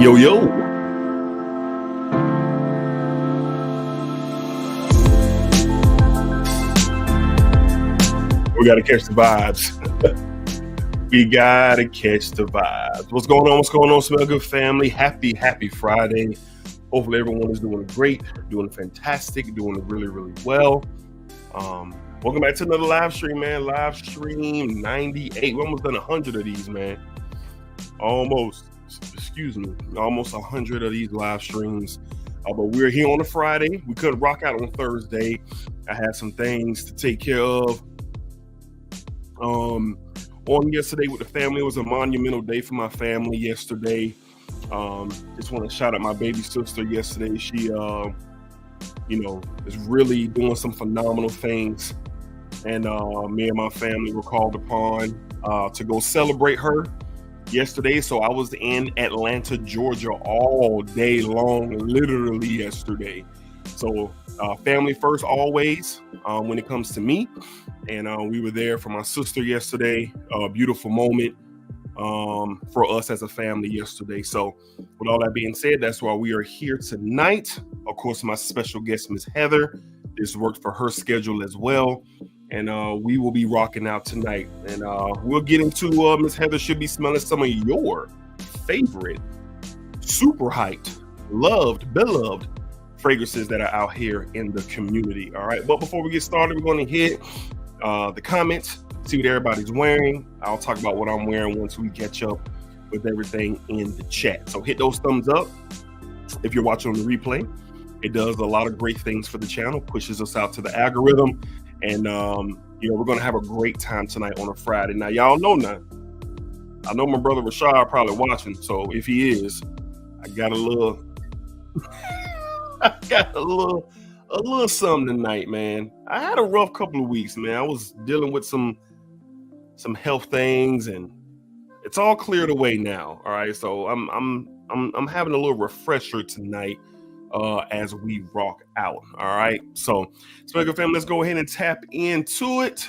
Yo, yo. We got to catch the vibes. We got to catch the vibes. What's going on? What's going on, Smell Good family? Happy Friday. Hopefully everyone is doing great, doing fantastic, doing really, really well. Welcome back to another live stream, man. Live stream 98. We're almost done 100 of these, man. Almost 100 of these live streams. But we're here on a Friday. We couldn't rock out on Thursday. I had some things to take care of. On yesterday with the family, it was a monumental day for my family yesterday. Just want to shout out my baby sister yesterday. She, is really doing some phenomenal things. And me and my family were called upon to go celebrate her yesterday. So I was in Atlanta, Georgia all day long, literally yesterday. So family first always when it comes to me. And we were there for my sister yesterday. A beautiful moment for us as a family yesterday. So with all that being said, that's why we are here tonight. Of course, my special guest, Miss Heather. This worked for her schedule as well. And we will be rocking out tonight. And we'll get into Miss Heather should be smelling some of your favorite, super hyped, loved, beloved fragrances that are out here in the community. All right. But before we get started, we're going to hit the comments, see what everybody's wearing. I'll talk about what I'm wearing once we catch up with everything in the chat. So hit those thumbs up if you're watching on the replay. It does a lot of great things for the channel, pushes us out to the algorithm. And, we're going to have a great time tonight on a Friday. Now, y'all know now, I know my brother Rashad probably watching. So if he is, I got a little something tonight, man. I had a rough couple of weeks, man. I was dealing with some health things, and it's all cleared away now. All right. So I'm having a little refresher tonight. As we rock out. All right. So, Smell family, let's go ahead and tap into it.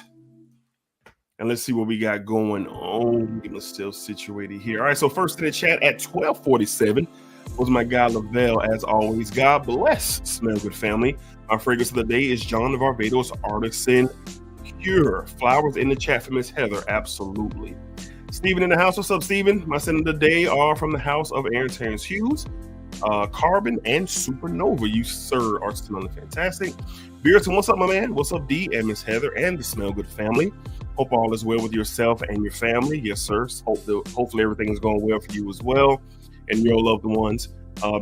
And let's see what we got going on. Get myself situated here. All right. So, first in the chat at 12:47 was my guy Lavelle, as always. God bless Smell Good family. Our fragrance of the day is John of Barbados Artisan Pure. Flowers in the chat for Miss Heather. Absolutely. Stephen in the house. What's up, Stephen? My scent of the day are from the house of Aaron Terrence Hughes. Carbon and Supernova. You, sir, are smelling fantastic. Beerton, what's up, my man? What's up, D and Miss Heather and the Smell Good family? Hope all is well with yourself and your family. Yes, sir. Hopefully everything is going well for you as well and your loved ones.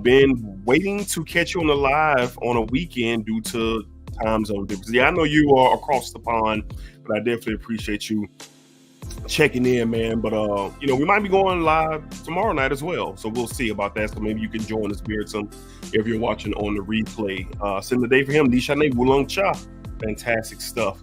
Been waiting to catch you on the live on a weekend due to time zone differences. Yeah, I know you are across the pond, but I definitely appreciate you checking in, man. But we might be going live tomorrow night as well, so we'll see about that. So maybe you can join us, Beardson, if you're watching on the replay. Send the day for him. Nishane Wulong Cha, fantastic stuff.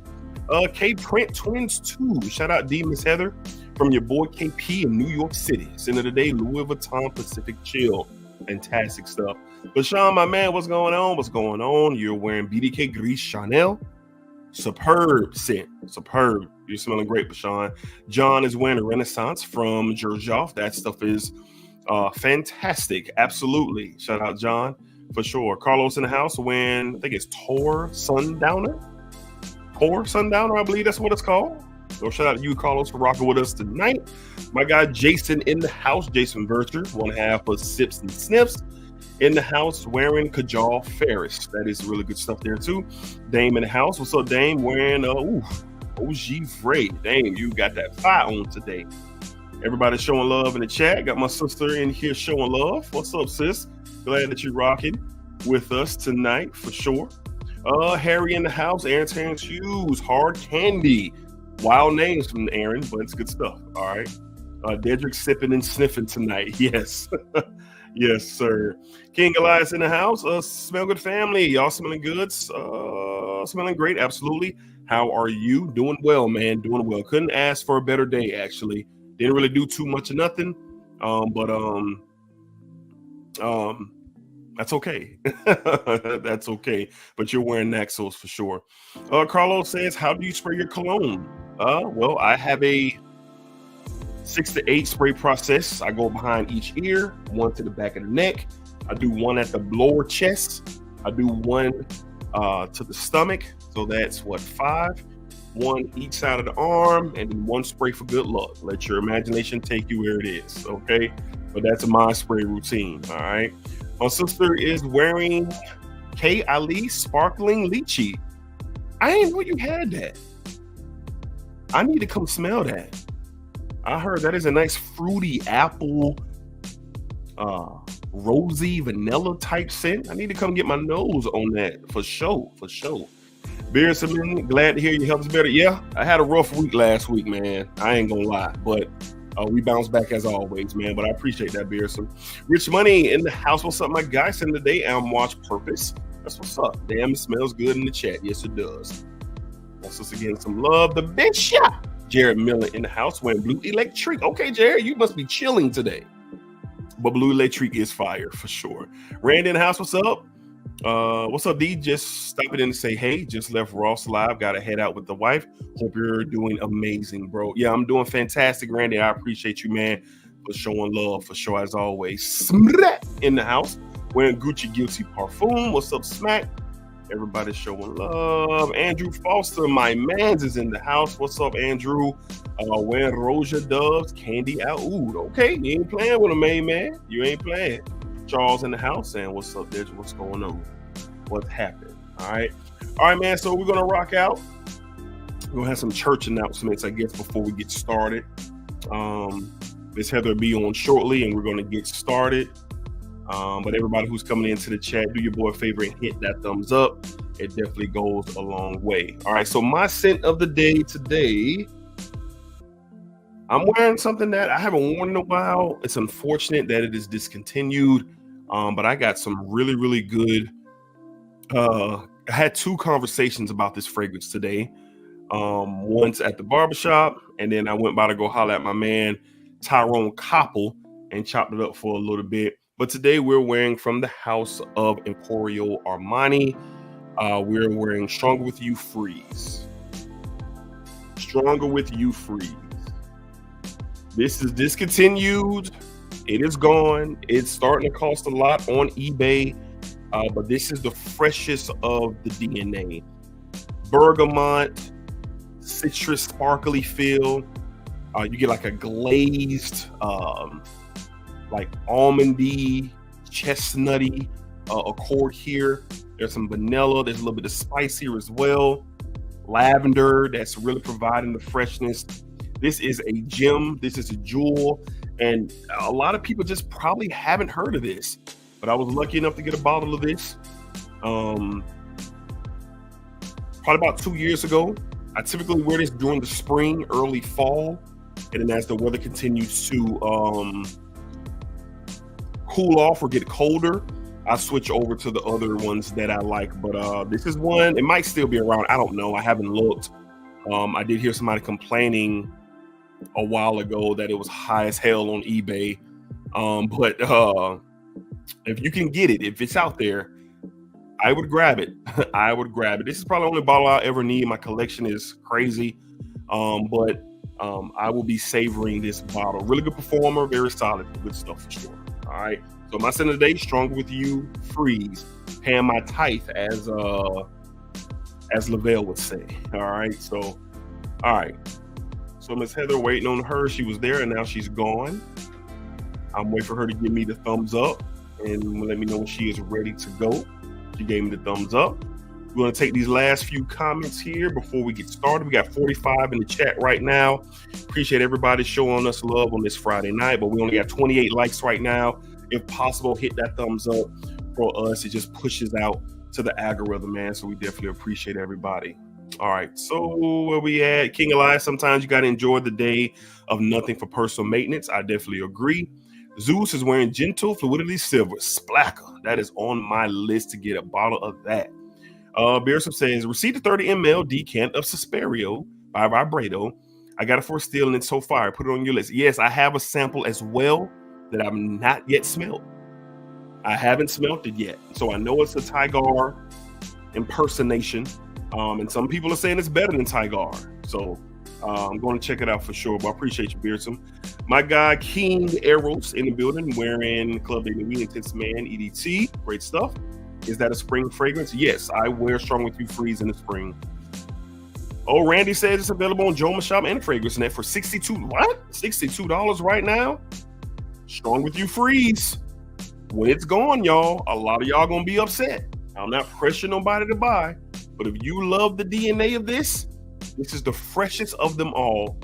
K Print Twins 2, shout out D Miss Heather from your boy KP in New York City. Send of the day, Louis Vuitton Pacific Chill, fantastic stuff. But Sean, my man, what's going on? You're wearing BDK Gris Chanel. Superb scent. Superb. You're smelling great, Bashan. John is wearing a Renaissance from Georgioff. That stuff is fantastic. Absolutely. Shout out, John, for sure. Carlos in the house wearing, I think it's Tor Sundowner, I believe that's what it's called. So shout out to you, Carlos, for rocking with us tonight. My guy Jason in the house, Jason Virtue, 1/2 of Sips and Sniffs. In the house wearing Kajal Ferris. That is really good stuff there too. Dame in the house. What's up, Dame? Wearing OG Frey. Dame, you got that fire on today. Everybody showing love in the chat. Got my sister in here showing love. What's up, sis? Glad that you're rocking with us tonight for sure. Harry in the house. Aaron Terrence Hughes. Hard Candy. Wild names from Aaron, but it's good stuff. All right. Dedrick sipping and sniffing tonight. Yes. Yes, sir. King Elias in the house. Smell Good family. Y'all smelling good? Smelling great. Absolutely. How are you? Doing well, man. Doing well. Couldn't ask for a better day, actually. Didn't really do too much of nothing. But that's okay. That's okay. But you're wearing Naxos for sure. Carlos says, how do you spray your cologne? Well, I have a 6 to 8 spray process. I go behind each ear, 1 to the back of the neck. I do 1 at the lower chest. I do 1 to the stomach. So that's what, 5. 1 each side of the arm, and then 1 spray for good luck. Let your imagination take you where it is, okay? But that's my spray routine, all right? My sister is wearing K. Ali Sparkling Lychee. I didn't know you had that. I need to come smell that. I heard that is a nice fruity apple, rosy vanilla type scent. I need to come get my nose on that for sure, for sure. Beerson, glad to hear your health is better. Yeah, I had a rough week last week, man. I ain't gonna lie, but we bounce back as always, man. But I appreciate that, Beerson. Rich Money in the house. What's up, my guy? Send the day and watch purpose. That's what's up. Damn, it smells good in the chat. Yes, it does. That's us again. Some love. The big shot. Jared Miller in the house wearing blue electric. Okay, Jared, you must be chilling today. But blue electric is fire for sure. Randy in the house. What's up? What's up, D? Just stopping in to say hey. Just left Ross live. Got to head out with the wife. Hope you're doing amazing, bro. Yeah, I'm doing fantastic, Randy. I appreciate you, man, for showing love for sure as always. Smack in the house wearing Gucci Guilty Parfum. What's up, Smack? Everybody showing love. Andrew Foster, my mans, is in the house. What's up, Andrew? Wearing Roja Doves, Candy Oud. Okay, you ain't playing with a main man. You ain't playing. Charles in the house saying, what's up, Dej? What's going on? What's happening? All right, man. So we're gonna rock out. We're gonna have some church announcements, I guess, before we get started. Miss Heather will be on shortly, and we're gonna get started. But everybody who's coming into the chat, do your boy a favor and hit that thumbs up. It definitely goes a long way. All right, so my scent of the day today, I'm wearing something that I haven't worn in a while. It's unfortunate that it is discontinued, but I got some really, really good. I had 2 conversations about this fragrance today. Once at the barbershop, and then I went by to go holler at my man Tyrone Koppel and chopped it up for a little bit. But today we're wearing from the house of Emporio Armani. We're wearing Stronger With You Freeze. Stronger With You Freeze. This is discontinued. It is gone. It's starting to cost a lot on eBay. But this is the freshest of the DNA. Bergamot, citrus, sparkly feel. You get like a glazed, like almondy, chestnutty accord here. There's some vanilla. There's a little bit of spice here as well. Lavender, that's really providing the freshness. This is a gem. This is a jewel. And a lot of people just probably haven't heard of this. But I was lucky enough to get a bottle of this probably about 2 years ago. I typically wear this during the spring, early fall. And then as the weather continues to cool off or get colder, I switch over to the other ones that I like. But this is one, it might still be around. I don't know. I haven't looked. I did hear somebody complaining a while ago that it was high as hell on eBay. But if you can get it, if it's out there, I would grab it. I would grab it. This is probably the only bottle I'll ever need. My collection is crazy. But I will be savoring this bottle. Really good performer, very solid, good stuff for sure. All right. So my scent of the day, Stronger With You Freeze. Paying my tithe, as Lavelle would say. All right. So, all right. So Miss Heather, waiting on her. She was there and now she's gone. I'm waiting for her to give me the thumbs up and let me know when she is ready to go. She gave me the thumbs up. We're going to take these last few comments here before we get started. We got 45 in the chat right now. Appreciate everybody showing us love on this Friday night, but we only got 28 likes right now. If possible, hit that thumbs up for us. It just pushes out to the algorithm, man. So we definitely appreciate everybody. All right. So where we at? King Elias, sometimes you got to enjoy the day of nothing for personal maintenance. I definitely agree. Zeus is wearing Gentle Fluidity Silver Splacker. That is on my list to get a bottle of that. Beerson says, receive the 30 ml decant of Susperio by Vibrato. I got it for a steal and it's so fire. Put it on your list. Yes, I have a sample as well that I've not yet smelled. I haven't smelled it yet. So I know it's a Tigar impersonation. And some people are saying it's better than Tigar. So I'm going to check it out for sure, but I appreciate you, Beardson. My guy, King Eros, in the building, wearing Club Daily Intense Man EDT. Great stuff. Is that a spring fragrance? Yes, I wear Strong With You Freeze in the spring. Oh, Randy says it's available on Joma Shop and Fragrance Net for $62. What? $62 right now? Strong With You Freeze. When it's gone, y'all, a lot of y'all gonna be upset. I'm not pressuring nobody to buy, but if you love the DNA of this is the freshest of them all.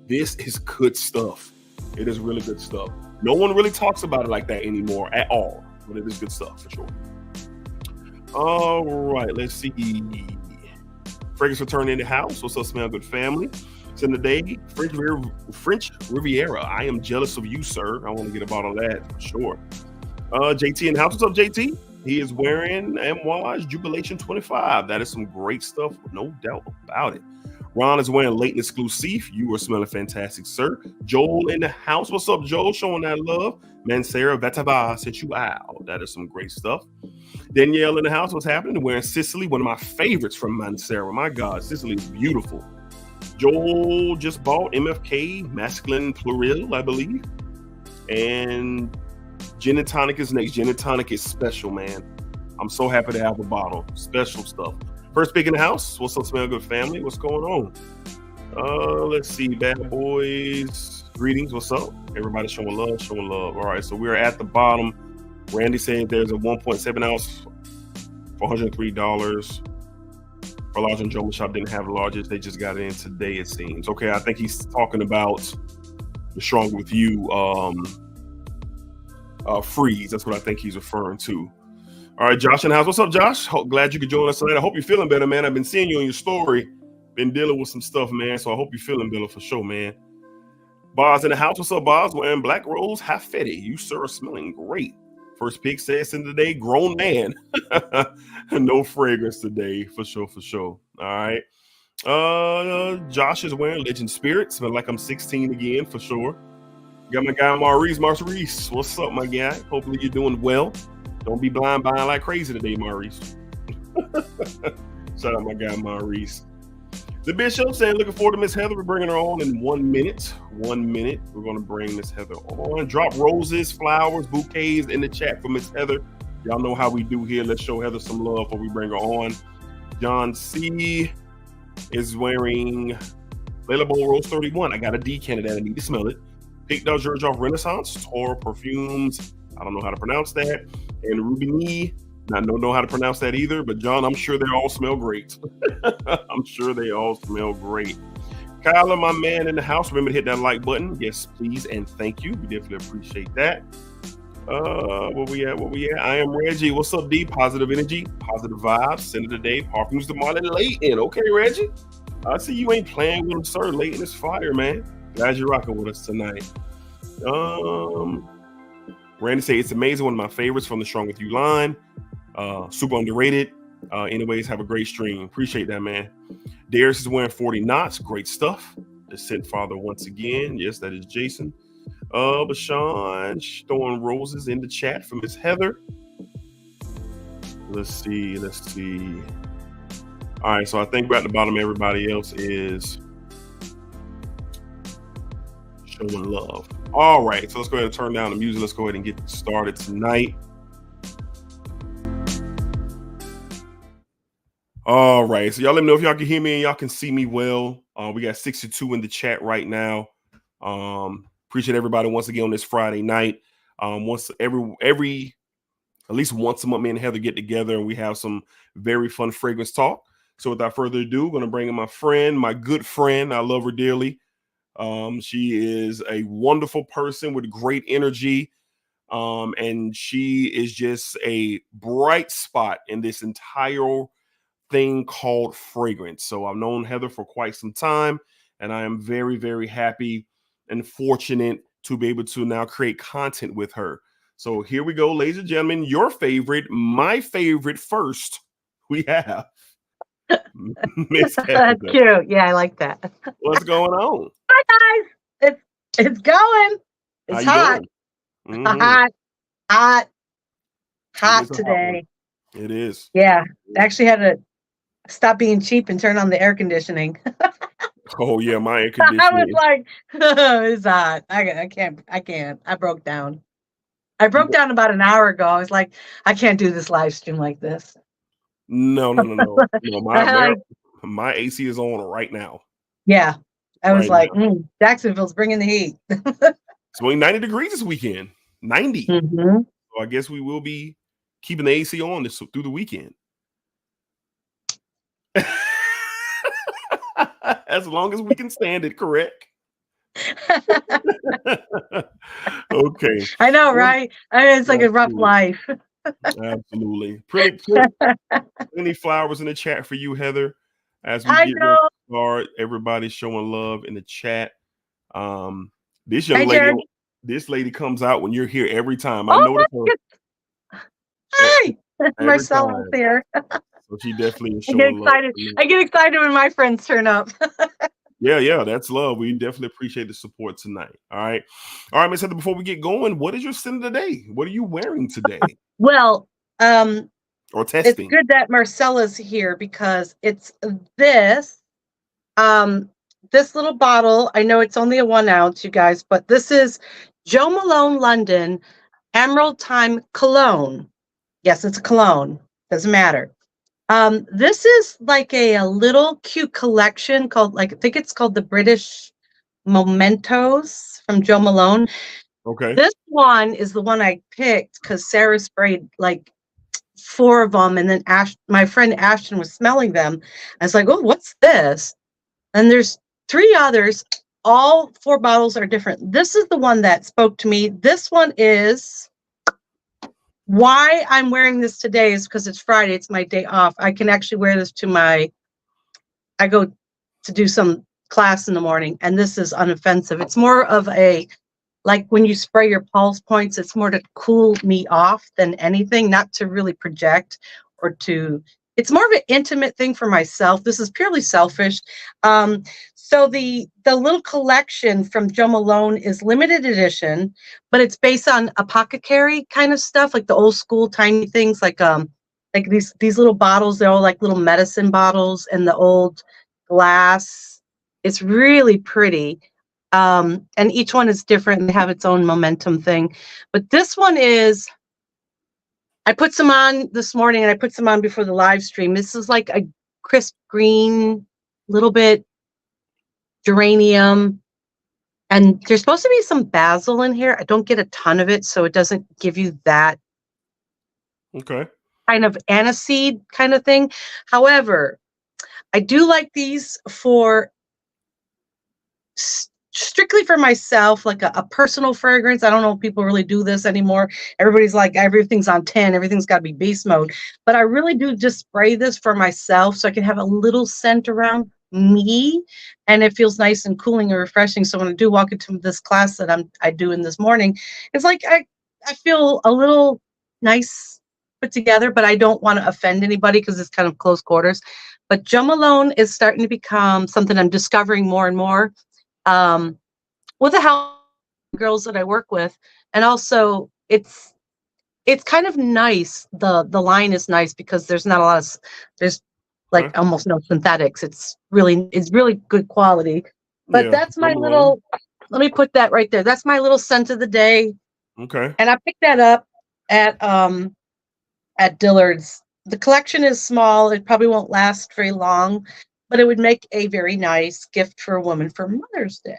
This is good stuff. It is really good stuff. No one really talks about it like that anymore at all, but it is good stuff for sure. All right, let's see. Fragrance return in the house. What's up, Smell Good family? It's in the day. French Riviera. I am jealous of you, sir. I want to get a bottle of that for sure. JT in the house. What's up, JT? He is wearing Amouage Jubilation 25. That is some great stuff, no doubt about it. Ron is wearing Late Exclusive. You are smelling fantastic, sir. Joel in the house. What's up, Joel? Showing that love. Mancera Vetava sent you out. That is some great stuff. Danielle in the house. What's happening? Wearing Sicily, one of my favorites from Mancera. My God, Sicily is beautiful. Joel just bought MFK Masculine Plural, I believe. And Gin and Tonic is next. Gin and Tonic is special, man. I'm so happy to have a bottle. Special stuff. First pick in the house. What's up, Smell Good family? What's going on? Let's see. Bad boys. Greetings. What's up? Everybody showing love, showing love. All right, so we're at the bottom. Randy saying there's a 1.7 ounce for $103. For large and Joma Shop didn't have the largest. They just got it in today, it seems. Okay, I think he's talking about the Strong With You freeze. That's what I think he's referring to. All right, Josh in the house. What's up, Josh? Glad you could join us tonight. I hope you're feeling better, man. I've been seeing you on your story. Been dealing with some stuff, man. So I hope you're feeling better for sure, man. Boz in the house. What's up, Boz? Wearing Black Rose Hafetti. You, sir, are smelling great. First pick says in today, grown man. No fragrance today, for sure, for sure. All right. Josh is wearing Legend Spirit. Smell like I'm 16 again, for sure. Got my guy Maurice. Maurice, what's up, my guy? Hopefully you're doing well. Don't be blind buying like crazy today, Maurice. Shout out my guy Maurice. The Bishop saying, looking forward to Miss Heather. We're bringing her on in 1 minute. 1 minute. We're going to bring Miss Heather on. Drop roses, flowers, bouquets in the chat for Miss Heather. Y'all know how we do here. Let's show Heather some love before we bring her on. John C. is wearing Layla Bowl Rose 31. I got a decanted that. I need to smell it. Pick Dog George off Renaissance. Toro Perfumes. I don't know how to pronounce that. And Rubini. I don't know how to pronounce that either, but John, I'm sure they all smell great. I'm sure they all smell great. Kyla, my man in the house, remember to hit that like button. Yes, please, and thank you. We definitely appreciate that. Where we at? I am Reggie. What's up, D? Positive energy, positive vibes. Send it today. Parfums to Marlon Layton. Okay, Reggie. I see you ain't playing with him, sir. Layton is fire, man. Glad you're rocking with us tonight. Randy say it's amazing. One of my favorites from the Strong With You line. Super underrated. Anyways, have a great stream. Appreciate that, man. Darius is wearing 40 knots. Great stuff. The Sent Father once again. Yes, that is Jason. Bashan throwing roses in the chat from Miss Heather. Let's see. All right, so I think we're at the bottom. Everybody else is showing love. All right, so let's go ahead and turn down the music. Let's go ahead and get started tonight. All right, so y'all let me know if y'all can hear me and y'all can see me well. We got 62 in the chat right now. Appreciate everybody once again on this Friday night. Once every at least once a month, me and Heather get together and we have some very fun fragrance talk. So without further ado, I'm going to bring in my friend, my good friend. I love her dearly. She is a wonderful person with great energy. And she is just a bright spot in this entire thing called fragrance. So I've known Heather for quite some time, and I am very, very happy and fortunate to be able to now create content with her. So here we go, ladies and gentlemen, your favorite, my favorite first, we have Miss Heather. That's cute. Yeah, I like that. What's going on? Hi, guys. It's going. It's hot. Hot today. It is. Yeah. Actually had to stop being cheap and turn on the air conditioning. Oh yeah, my air I conditioning. was like, it's hot. I can't. I broke down. I broke down about an hour ago. I was like, I can't do this live stream like this. No. Like, My AC is on right now. yeah. I was Right like, now. Jacksonville's bringing the heat. It's only 90 degrees this weekend. 90. Mm-hmm. So I guess we will be keeping the AC on through the weekend. As long as we can stand it, correct? Okay. I know, right? I mean, it's like a rough life. Absolutely. Plenty flowers in the chat for you, Heather. As we get ready to start, everybody's showing love in the chat. This young lady, this lady comes out when you're here every time. I notice her. Hi, Marcella's here. So she definitely is showing love. I get excited when my friends turn up. Yeah, that's love. We definitely appreciate the support tonight. All right, Miss Heather. Before we get going, what is your sin of the day? What are you wearing today? Well, or testing. It's good that Marcella's here because it's this, this little bottle. I know it's only a 1 ounce, you guys, but this is Jo Malone London Emerald Time Cologne. Yes, it's a cologne. Doesn't matter. This is like a little cute collection called, like, I think it's called the British Mementos from Jo Malone. Okay. This one is the one I picked because Sarah sprayed like 4 of them, and then my friend Ashton was smelling them. I was like, oh, what's this? And there's 3 others. All 4 bottles are different. This is the one that spoke to me. This one is... Why I'm wearing this today is because it's Friday. It's my day off. I can actually wear this to I go to do some class in the morning, and this is unoffensive. It's more of a, like when you spray your pulse points, it's more to cool me off than anything, not to really project or to, it's more of an intimate thing for myself. This is purely selfish. So the little collection from Jo Malone is limited edition, but it's based on apothecary kind of stuff, like the old school tiny things, like these little bottles. They're all like little medicine bottles, and the old glass. It's really pretty, and each one is different and they have its own momentum thing. But this one is, I put some on this morning and I put some on before the live stream. This is like a crisp green, little bit geranium, and there's supposed to be some basil in here. I don't get a ton of it, so it doesn't give you that kind of aniseed kind of thing. However, I do like these for strictly for myself, like a personal fragrance. I don't know if people really do this anymore. Everybody's like, everything's on 10, everything's got to be beast mode. But I really do just spray this for myself so I can have a little scent around me, and it feels nice and cooling and refreshing. So when I do walk into this class that I do in this morning, it's like I feel a little nice put together, but I don't want to offend anybody because it's kind of close quarters. But Jo Malone is starting to become something I'm discovering more and more, with the help of girls that I work with. And also it's kind of nice. The line is nice because there's not a lot of, there's like almost no synthetics. It's really good quality. But yeah, that's my little, let me put that right there. That's my little scent of the day. Okay. And I picked that up at Dillard's. The collection is small. It probably won't last very long, but it would make a very nice gift for a woman for Mother's Day.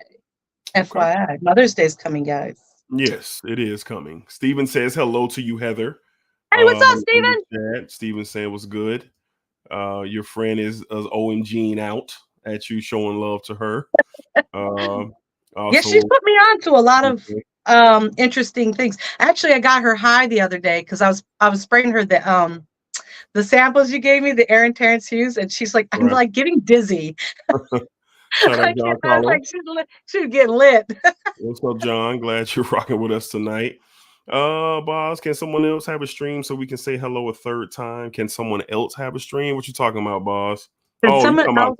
FYI, Mother's Day is coming, guys. Yes, it is coming. Steven says hello to you, Heather. Hey, what's up, Steven? Steven saying what's good. Your friend is OMGing out at you, showing love to her. Yeah, she's put me on to a lot of interesting things. Actually, I got her high the other day because I was spraying her the samples you gave me, the Aaron Terrence Hughes, and she's like, I'm like getting dizzy. Shout out, like she's getting lit. What's up, John? Glad you're rocking with us tonight. Boss, can someone else have a stream so we can say hello a third time? Can someone else have a stream? What you talking about, boss? You talking about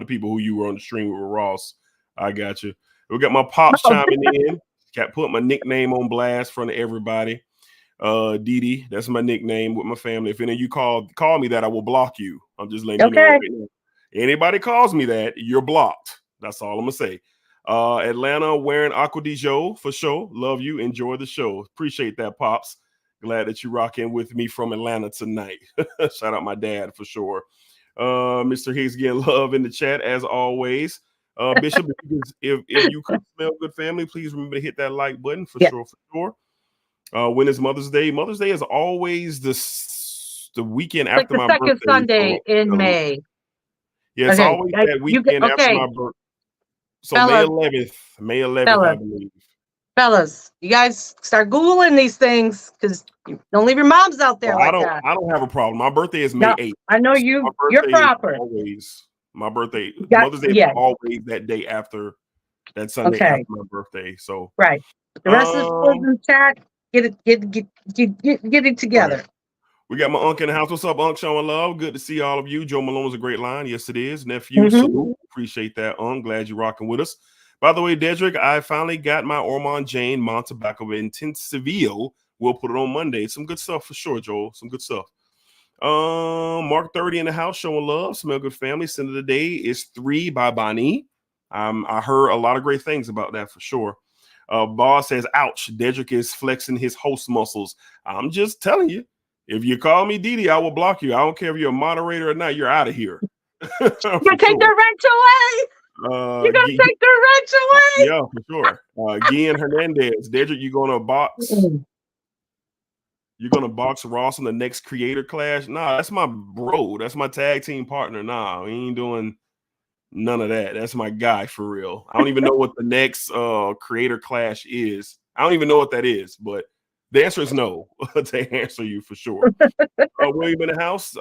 the people who you were on the stream with Ross. I got you. We got my pops chiming in. Got put my nickname on blast in front of everybody. Dee, that's my nickname with my family. If any of you call me that, I will block you. I'm just letting you know. Anybody calls me that, you're blocked. That's all I'm gonna say. Atlanta wearing Aqua di Joe for sure. Love you. Enjoy the show. Appreciate that, Pops. Glad that you rock in with me from Atlanta tonight. Shout out my dad for sure. Mr. Higgs getting love in the chat as always. Bishop, if you could smell good, family, please remember to hit that like button for sure. When is Mother's Day? Mother's Day is always the weekend after my birthday. Second Sunday in May. Yeah, it's always that weekend after my birthday. So fellas, May 11th, I believe. Fellas, you guys start Googling these things because don't leave your moms out there like that. I don't have a problem. My birthday is May 8th. I know you're proper. My birthday, Mother's Day is always that day after that Sunday after my birthday. So right. The rest of the in the chat, get it together. Right. We got my uncle in the house. What's up, Unc? Showing love. Good to see all of you. Joe Malone was a great line. Yes, it is. Nephew, salute. Appreciate that, Unc. Glad you're rocking with us. By the way, Dedrick, I finally got my Ormond Jane Montebaco Intensivio. We'll put it on Monday. Some good stuff for sure, Joel. Some good stuff. Mark 30 in the house showing love. Smell good, family. Sin of the day is 3 by Bonnie. I heard a lot of great things about that for sure. Boss says, ouch, Dedrick is flexing his host muscles. I'm just telling you. If you call me Didi, I will block you. I don't care if you're a moderator or not. You're out of here. You're gonna take the wrench away. You're gonna take the wrench away. Yeah, for sure. Gian Hernandez, Dedrick, you're gonna box. You're gonna box Ross in the next creator clash. Nah, that's my bro. That's my tag team partner. Nah, we ain't doing none of that. That's my guy for real. I don't even know what the next creator clash is. I don't even know what that is, but the answer is no to answer you for sure. William in the house.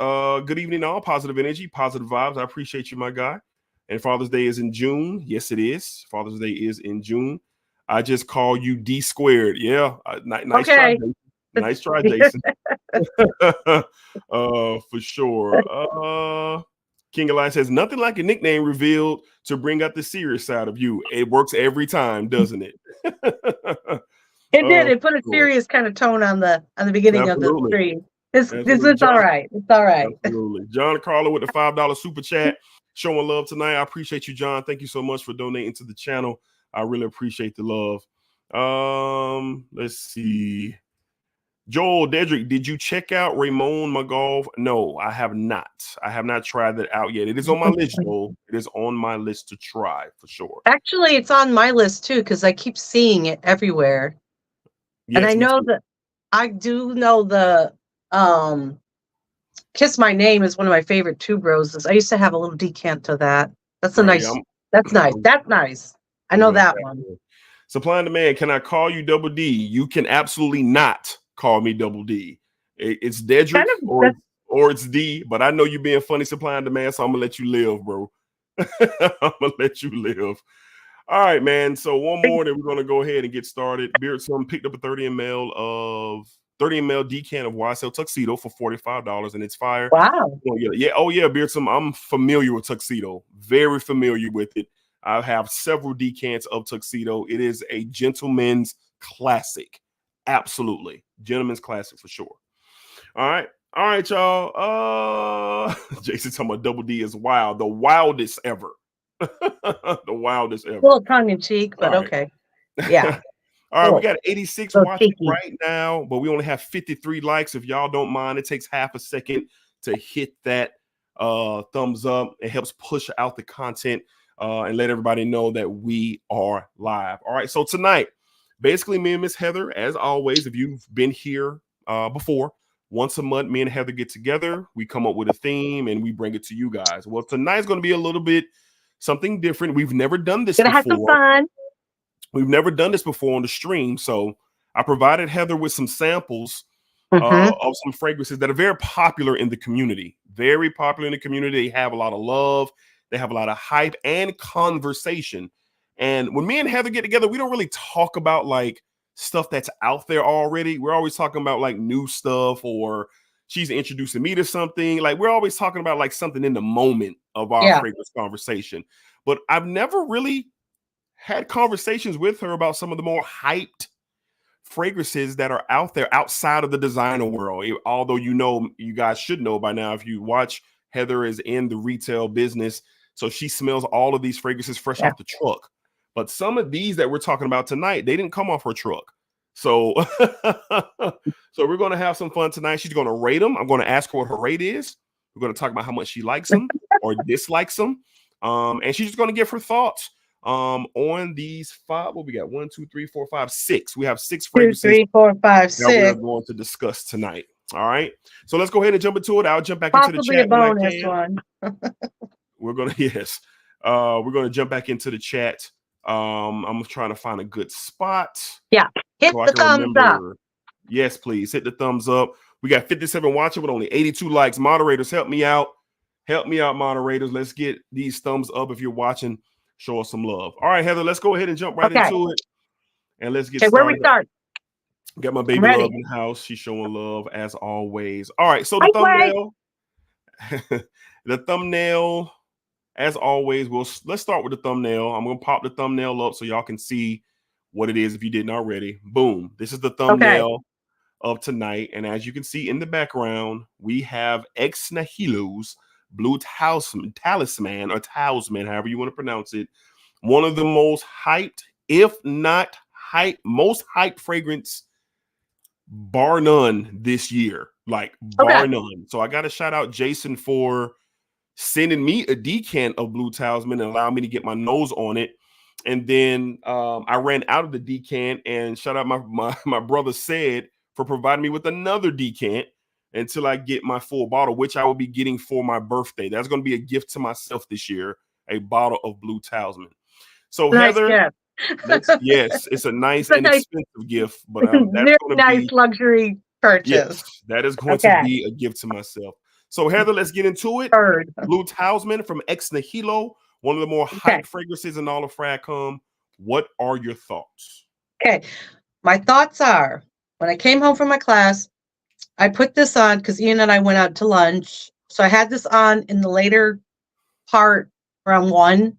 Good evening, all. Positive energy, positive vibes. I appreciate you, my guy. And Father's Day is in June. Yes, it is. Father's Day is in June. I just call you D squared. Yeah. Nice try, Jason. Nice try, Jason. For sure. King Elias says, nothing like a nickname revealed to bring out the serious side of you. It works every time, doesn't it? It did. It put a serious kind of tone on the beginning of the stream. It's all right. It's all right. Absolutely. John Carlo with the $5 super chat. Showing love tonight. I appreciate you, John. Thank you so much for donating to the channel. I really appreciate the love. Let's see. Joel, Dedrick, did you check out Ramon Magov? No, I have not. I have not tried that out yet. It is on my list, Joel. It is on my list to try for sure. Actually, it's on my list too because I keep seeing it everywhere. Yes, and I know that I do know the Kiss My Name is one of my favorite tube roses. I used to have a little decant of that. That's a nice. That's nice. That's nice. I know that one. Supply and demand. Can I call you Double D? You can absolutely not call me Double D. It's Dedrick or it's D. But I know you being funny. Supply and demand. So I'm gonna let you live, bro. I'm gonna let you live. All right, man. So one more, then we're gonna go ahead and get started. Beardson picked up a 30 ml decant of YSL Tuxedo for $45, and it's fire. Wow. Oh yeah, Beardson. I'm familiar with Tuxedo. Very familiar with it. I have several decants of Tuxedo. It is a gentleman's classic. Absolutely, gentleman's classic for sure. All right, y'all. Jason talking about Double D is wild. The wildest ever. The wildest ever. Well, tongue in cheek, but okay. Yeah. All right, we got 86 watching right now, but we only have 53 likes. If y'all don't mind, it takes half a second to hit that thumbs up. It helps push out the content and let everybody know that we are live. All right, so tonight, basically me and Miss Heather, as always, if you've been here before, once a month, me and Heather get together. We come up with a theme and we bring it to you guys. Well, tonight's going to be a little bit something different. We've never done this before. Have some fun. We've never done this before on the stream. So I provided Heather with some samples of some fragrances that are very popular in the community. Very popular in the community. They have a lot of love. They have a lot of hype and conversation. And when me and Heather get together, we don't really talk about like stuff that's out there already. We're always talking about like new stuff, or she's introducing me to something. Like we're always talking about like something in the moment of our fragrance conversation. But I've never really had conversations with her about some of the more hyped fragrances that are out there outside of the designer world. Although, you guys should know by now, if you watch Heather is in the retail business, so she smells all of these fragrances fresh off the truck. But some of these that we're talking about tonight, they didn't come off her truck. So, so we're going to have some fun tonight. She's going to rate them. I'm going to ask her what her rate is. We're going to talk about how much she likes them or dislikes them. And she's just going to give her thoughts on these 5. What we got? 1, 2, 3, 4, 5, 6. We have 6 fragrances 2, 3, 4, 5, 6 that we're going to discuss tonight. All right. So let's go ahead and jump into it. I'll jump back into the chat. A bonus one. We're going to, we're going to jump back into the chat. I'm trying to find a good spot. Yeah. Hit the thumbs up. Yes, please hit the thumbs up. We got 57 watching with only 82 likes. Moderators, help me out. Help me out, moderators. Let's get these thumbs up if you're watching. Show us some love. All right, Heather, let's go ahead and jump right into it. And let's get started. Where we start? Got my baby love in the house. She's showing love as always. All right, so the thumbnail. The thumbnail, as always, let's start with the thumbnail. I'm gonna pop the thumbnail up so y'all can see what it is if you didn't already. Boom. This is the thumbnail of tonight. And as you can see in the background, we have Ex Nihilo's Blue Talisman, or Talisman, however you want to pronounce it. One of the most hyped, if not most hyped fragrance, bar none, this year. Like, bar none. So I got to shout out Jason for sending me a decant of Blue Talisman and allowing me to get my nose on it. And then I ran out of the decant, and shout out my brother Said for providing me with another decant until I get my full bottle, which I will be getting for my birthday. That's going to be a gift to myself this year, a bottle of Blue Talisman. So nice, Heather, yes, it's a nice and expensive gift, but that's very nice luxury purchase. Yes, that is going to be a gift to myself. So Heather, let's get into it. Blue Talisman from Ex Nihilo, one of the more hyped fragrances in all of Fragcom. What are your thoughts? Okay, my thoughts are, when I came home from my class, I put this on because Ian and I went out to lunch. So I had this on in the later part around 1.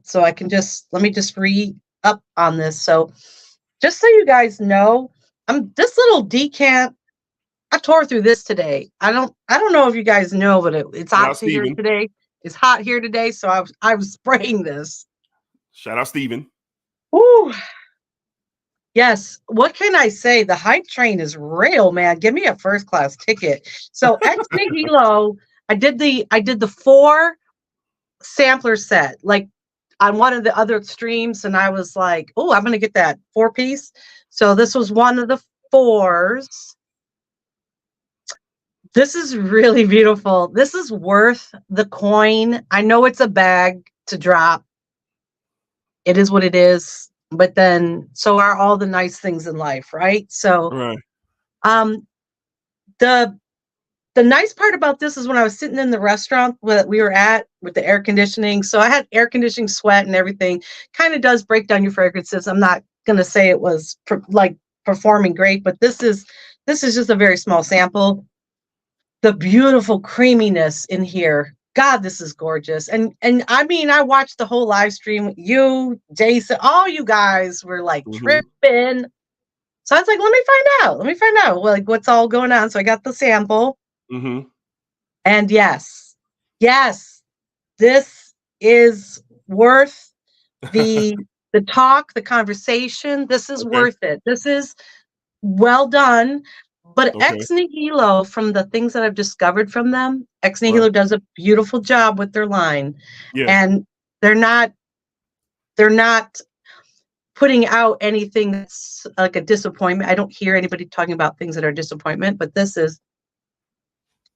So I can let me just re-up on this. So just so you guys know, this little decant, I tore through this today. I don't know if you guys know, but it's hot here today. It's hot here today. So I was spraying this. Shout out, Steven. Ooh. Yes. What can I say? The hype train is real, man. Give me a first class ticket. So Ex Nihilo, I did the 4 sampler set, like on one of the other streams, and I was like, oh, I'm gonna get that 4-piece. So this was one of the 4s. This is really beautiful. This is worth the coin. I know it's a bag to drop. It is what it is. But then, so are all the nice things in life, right? So, the nice part about this is when I was sitting in the restaurant that we were at with the air conditioning. So I had air conditioning sweat and everything. Kind of does break down your fragrances. I'm not gonna say it was performing great, but this is just a very small sample. The beautiful creaminess in here. God, this is gorgeous. And I mean, I watched the whole live stream. You, Jason, all you guys were like tripping. So I was like, let me find out like what's all going on. So I got the sample. And yes, this is worth the talk, the conversation. This is worth it. This is well done. But Ex Nihilo, from the things that I've discovered from them, Ex Nihilo does a beautiful job with their line. And they're not putting out anything that's like a disappointment. I don't hear anybody talking about things that are disappointment, but this is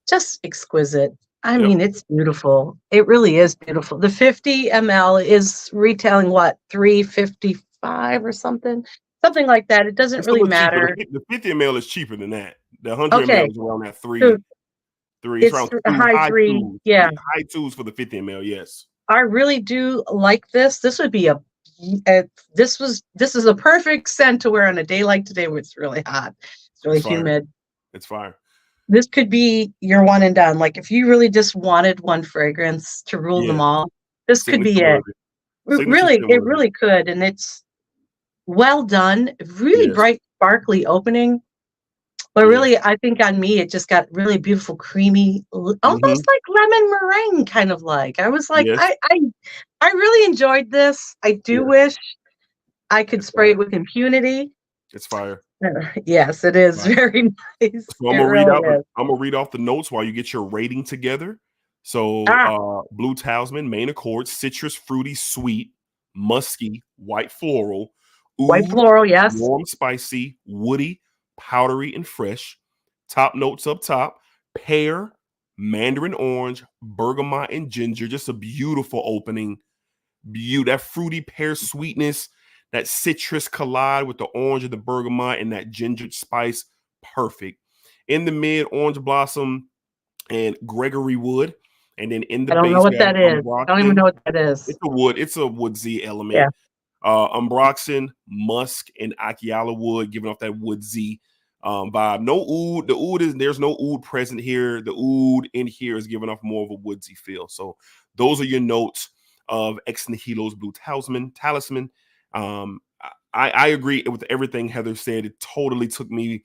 just exquisite. I mean, it's beautiful. It really is beautiful. The 50 ml is retailing what, $3.55 or something like that. It doesn't really matter. The 50 ml is cheaper than that. The 100 ml is around that $3. It's around high 3. Yeah, high 2s for the 50 ml. Yes, I really do like this. This would be this is a perfect scent to wear on a day like today where it's really hot. It's really humid. It's fire. This could be your one and done. Like if you really just wanted one fragrance to rule them all, this could be it. It really could. And it's well done. Really bright, sparkly opening. But really, I think on me, it just got really beautiful, creamy, almost like lemon meringue, kind of like. I was like, Yes. I really enjoyed this. I do wish I could spray it with impunity. It's fire. Yes, it is very nice. So I'm gonna read off the notes while you get your rating together. So blue talisman, main accord, citrus, fruity, sweet, musky, white floral, white floral, yes, warm, spicy, woody, powdery, and fresh. Top notes up top: pear, mandarin orange, bergamot, and ginger. Just a beautiful opening. That fruity pear sweetness, that citrus collide with the orange of the bergamot and that ginger spice. Perfect. In the mid, orange blossom and Gregory wood. And then in the I don't know what that is. I don't even know what that is. It's a woodsy element. Yeah. Umbroxen, musk, and Akiala wood, giving off that woodsy vibe. No oud. There's no oud present here. The oud in here is giving off more of a woodsy feel. So those are your notes of Ex Nihilo's Blue Talisman. I agree with everything Heather said. It totally took me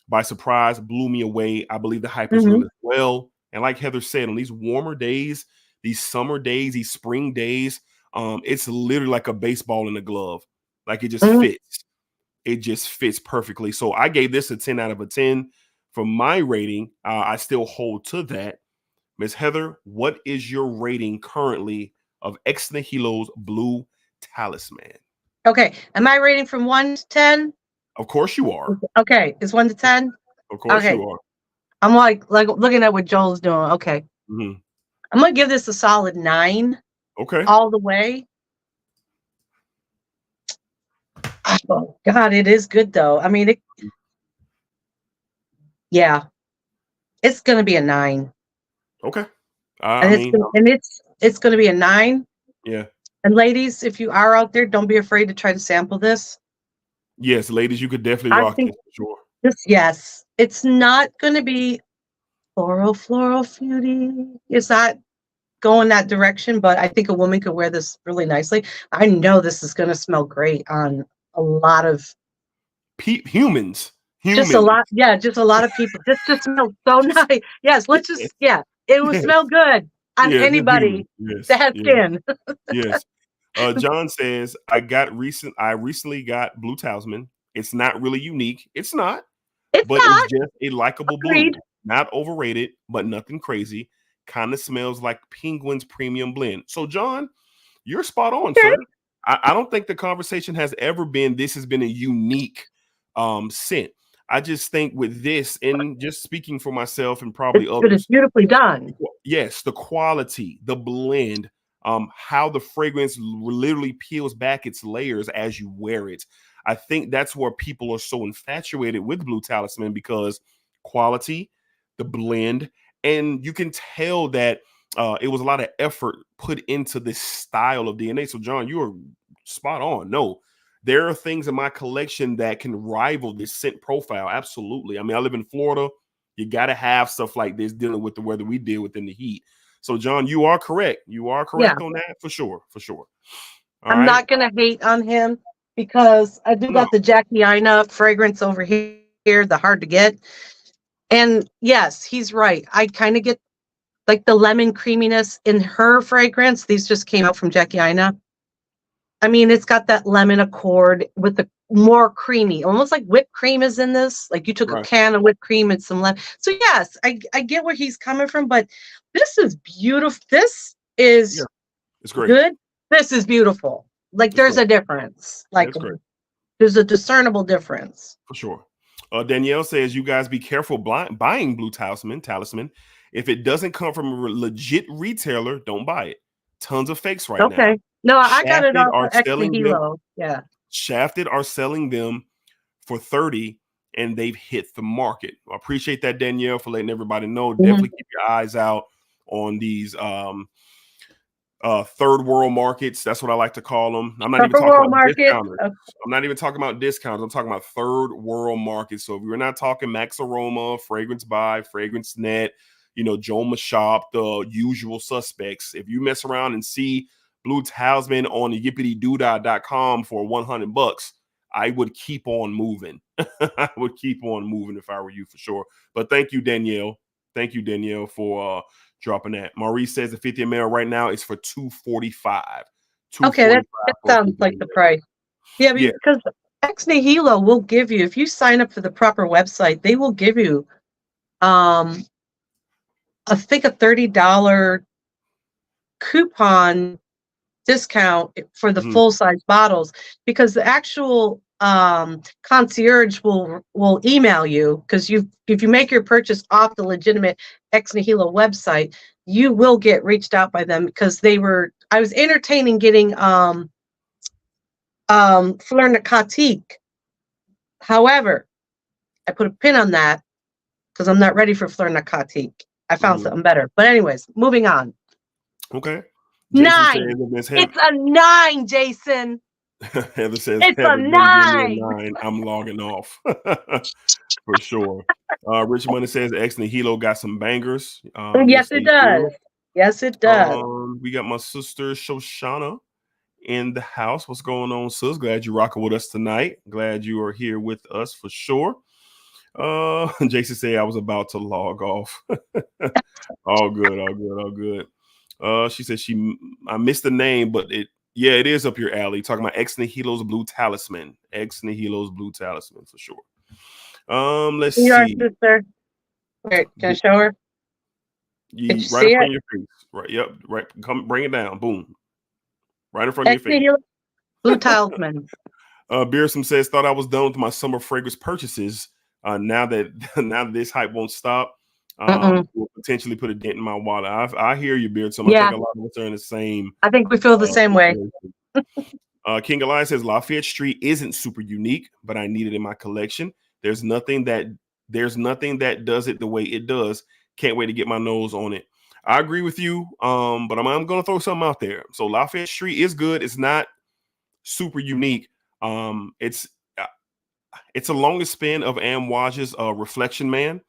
by surprise, blew me away. I believe the hype is real as well. And like Heather said, on these warmer days, these summer days, these spring days, it's literally like a baseball in a glove. Like it just fits. It just fits perfectly. So I gave this a 10 out of a 10 for my rating. I still hold to that. Ms. Heather, what is your rating currently of Ex Nihilo's Blue Talisman? Okay. Am I rating from 1 to 10? Of course you are. Okay. It's 1 to 10? Of course you are. I'm like looking at what Joel's doing. Okay. I'm going to give this a solid 9. Okay. All the way. Oh, God, it is good, though. I mean, it's going to be a 9. Okay. It's going to be a 9. Yeah. And ladies, if you are out there, don't be afraid to try to sample this. Yes, ladies, you could definitely rock this for sure. Yes. It's not going to be floral fruity. It's not going that direction, but I think a woman could wear this really nicely. I know this is going to smell great on a lot of humans. Just a lot. Yeah, just a lot of people. This just smells so nice. Yes, it will smell good on anybody that has skin. Yes. John says, I recently got Blue Talisman. It's not really unique. It's not. It's just a likable blue. Not overrated, but nothing crazy. Kind of smells like Penguin's premium blend. So, John, you're spot on, sir. I don't think the conversation has ever been, this has been a unique scent. I just think with this, and just speaking for myself and probably others, it's beautifully done. Yes, the quality, the blend, how the fragrance literally peels back its layers as you wear it. I think that's where people are so infatuated with Blue Talisman, because quality, the blend, and you can tell that it was a lot of effort put into this style of DNA. So, John, you are spot on. No, there are things in my collection that can rival this scent profile. Absolutely. I mean, I live in Florida. You got to have stuff like this dealing with the weather we deal with in the heat. So, John, you are correct. You are correct on that for sure. For sure. I'm not going to hate on him because I do got the Jackie Aina fragrance over here, the hard to get. And yes, he's right. I kind of get like the lemon creaminess in her fragrance. These just came out from Jackie Aina. I mean, it's got that lemon accord with the more creamy, almost like whipped cream is in this. Like you took a can of whipped cream and some lemon. So yes, I get where he's coming from, but this is beautiful. This is it's great. Good. This is beautiful. Like there's a difference. Like there's a discernible difference. For sure. Danielle says, you guys be careful buying Blue Talisman. If it doesn't come from a legit retailer, don't buy it. Tons of fakes right now. Okay. No, I got it off of Ex Nihilo. Yeah. Shafted are selling them for $30 and they've hit the market. I appreciate that, Danielle, for letting everybody know. Definitely keep your eyes out on these third world markets. That's what I like to call them. I'm not even talking about discounters. I'm not even talking about discounts. I'm talking about third world markets. So if we're not talking Max Aroma, Fragrance Buy, Fragrance Net, Joma Shop, the usual suspects. If you mess around and see Blue Talisman on yippitydoodah.com for $100, I would keep on moving. I would keep on moving if I were you, for sure. But thank you, Danielle. Thank you, Danielle, for dropping that. Maurice says the 50 ml right now is for $245. Okay, that sounds like the price. Yeah, because Ex Nihilo will give you, if you sign up for the proper website, they will give you I think a $30 coupon discount for the full-size bottles, because the actual concierge will email you, because if you make your purchase off the legitimate Ex Nihilo website, you will get reached out by them, because I was entertaining getting Fleur Narcotique. However, I put a pin on that because I'm not ready for Fleur Narcotique. I found something better. But anyways, moving on. Okay. Jason 9. It's a 9, Jason. Heather says it's a 9. I'm logging off. For sure. Rich Money says Ex Nihilo got some bangers. Yes, it does. Yes, it does. We got my sister Shoshana in the house. What's going on, sis? Glad you're rocking with us tonight. Glad you are here with us for sure. Jason said I was about to log off. All good, all good, all good. She said I missed the name, but it is up your alley. Talking about Ex Nihilo's Blue Talisman. Ex Nihilo's Blue Talisman for sure. Let's see. Sister. Wait, can I show her? Right in front of your face. Right. Yep. Right. Come bring it down. Boom. Right in front of your face. Blue Talisman. Beersome says, thought I was done with my summer fragrance purchases. Now that this hype won't stop, we'll potentially put a dent in my wallet. I hear you, Beersome. I think a lot of us are in the same. I think we feel the same way. King Elias says Lafayette Street isn't super unique, but I need it in my collection. There's nothing that does it the way it does. Can't wait to get my nose on it. I agree with you, but I'm going to throw something out there. So Lafayette Street is good. It's not super unique. It's a longest spin of Amouage's Reflection Man.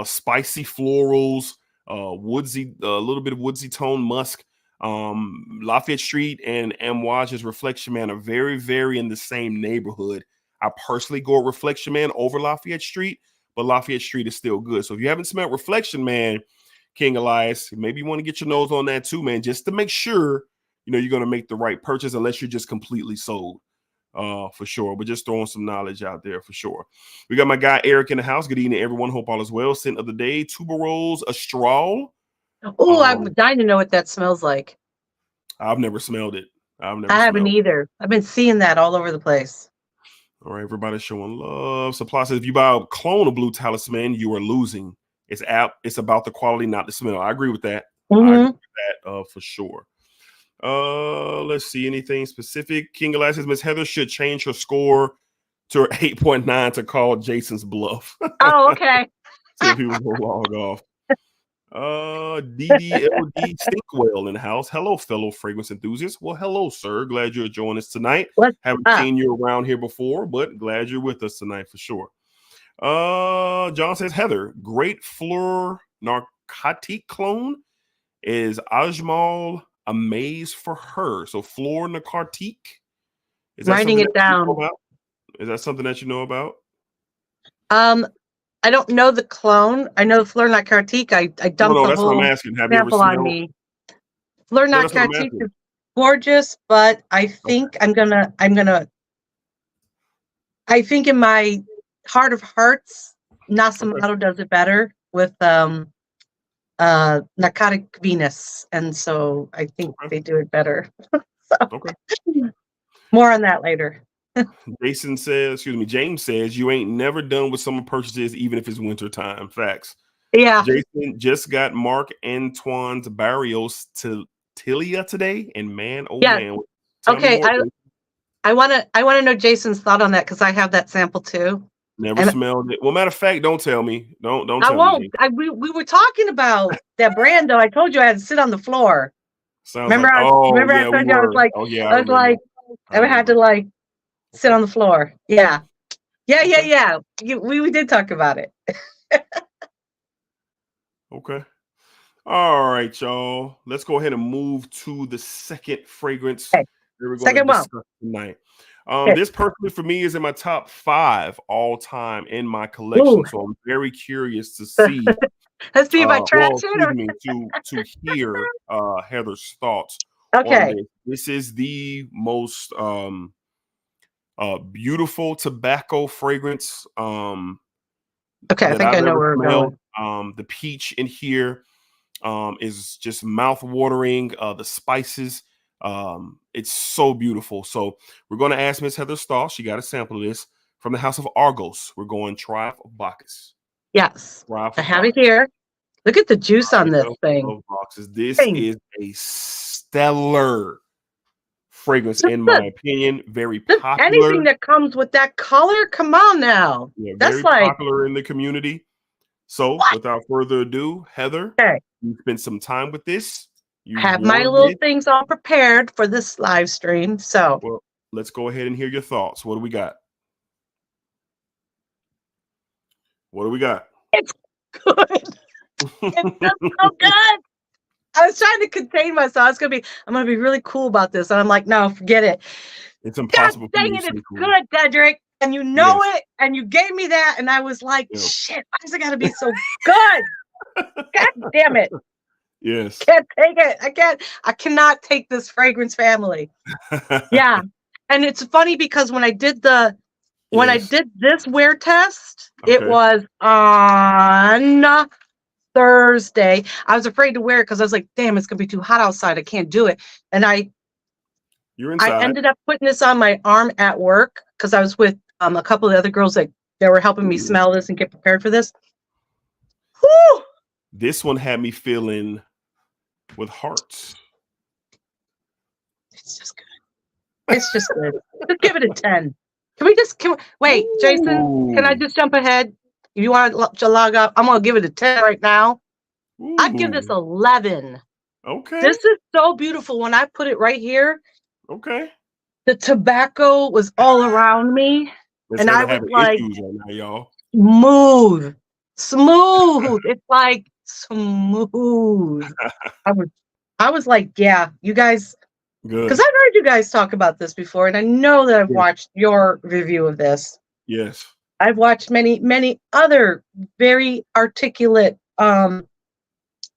Spicy florals, woodsy, a little bit of woodsy tone musk. Lafayette Street and Amouage's Reflection Man are very, very in the same neighborhood. I personally go with Reflection Man over Lafayette Street, but Lafayette Street is still good. So if you haven't smelled Reflection Man, King Elias, maybe you want to get your nose on that too, man, just to make sure you're going to make the right purchase, unless you're just completely sold. For sure. But just throwing some knowledge out there for sure. We got my guy Eric in the house. Good evening, everyone. Hope all is well. Scent of the day, tuberose astral. Oh, I'm dying to know what that smells like. I've never smelled it. I haven't either. I've been seeing that all over the place. All right, everybody's showing love. Supply says if you buy a clone of Blue Talisman, you are losing. It's about the quality, not the smell. I agree with that. I agree with that for sure. Let's see, anything specific. King Elias says Miss Heather should change her score to her 8.9 to call Jason's bluff. Oh, okay. See if people will log off. DDLD Stinkwell in the house. Hello, fellow fragrance enthusiasts. Well, hello, sir. Glad you're joining us tonight. Haven't seen you around here before, but glad you're with us tonight for sure. John says Heather, great Fleur Narcotique clone is Ajmal Amaze for her. So Fleur Narcotique. Is that writing it down? Is that something that you know about? I don't know the clone. I know Fleur Narcotique. I dumped the whole that's what I'm asking. Have you ever sample on me. Fleur Narcotique is gorgeous, but I think I'm gonna. I think in my heart of hearts, Nasamato does it better with Narcotic Venus, and so I think they do it better. More on that later. James says you ain't never done with summer purchases, even if it's winter time. Facts. Yeah. Jason just got Marc Antoine's Barrios to Tilia today, and man, oh man. Okay, I want to know Jason's thought on that, because I have that sample too. Never smelled it. Well, matter of fact, don't tell me. Don't tell me. I won't. We were talking about that brand though. I told you I had to sit on the floor. Remember I told you I was like, I had to like sit on the floor. Yeah. We did talk about it. Okay. All right, y'all. Let's go ahead and move to the second fragrance. Okay. We're going second to one discuss tonight. Okay. This personally for me is in my top 5 all time in my collection. Ooh. So I'm very curious to see, Let's see if I trash well, it. excuse Or... me, to hear Heather's thoughts on Okay. this. This is the most beautiful tobacco fragrance Okay, I that think I I've know ever where we're smelled. going. The peach in here is just mouth watering. The spices, it's so beautiful. So we're going to ask Miss Heather Stahl. She got a sample of this from the House of Argos. We're going Triumph of Bacchus. Yes, Triumph I of have it Bacchus. here. Look at the juice on this Triumph thing. of Bacchus. This is a stellar fragrance, Just in my opinion. Very just anything popular. that comes with that color. Come on now. Yeah, That's very like, popular in the community. So, what? without further ado, Heather, Okay. you spent some time with this. You Have my wore little this. things all prepared for this live stream. So Well, let's go ahead and hear your thoughts. What do we got? What do we got? it's good. It's just so good. I was trying to contain myself. I'm gonna be really cool about this. And I'm like, no, forget it. It's God impossible for dang you to it, say it's cool. good, Dedrick. And you know Yes. it. And you gave me that. And I was like, Yeah. shit, why does it gotta be so good? God damn it. Yes. Can't take it. I cannot take this fragrance family. Yeah. And it's funny because when I did this wear test, it Okay. was on Thursday. I was afraid to wear it because I was like, damn, it's gonna be too hot outside. I can't do it. And You're I inside. ended up putting this on my arm at work because I was with a couple of other girls that were helping me smell this and get prepared for this. Whew! This one had me feeling with hearts. It's just good. It's just good. Just give it a 10. Wait, Jason, can I just jump ahead? If you want to log up, I'm gonna give it a 10 right now. Ooh. I'd give this 11. Okay. This is so beautiful. When I put it right here, okay. the tobacco was all around me. Let's And I was having like, issues right now, y'all. smooth. It's like smooth. I was like, yeah, you guys, Good. because I've heard you guys talk about this before, and I know that I've watched your review of this. Yes. I've watched many other very articulate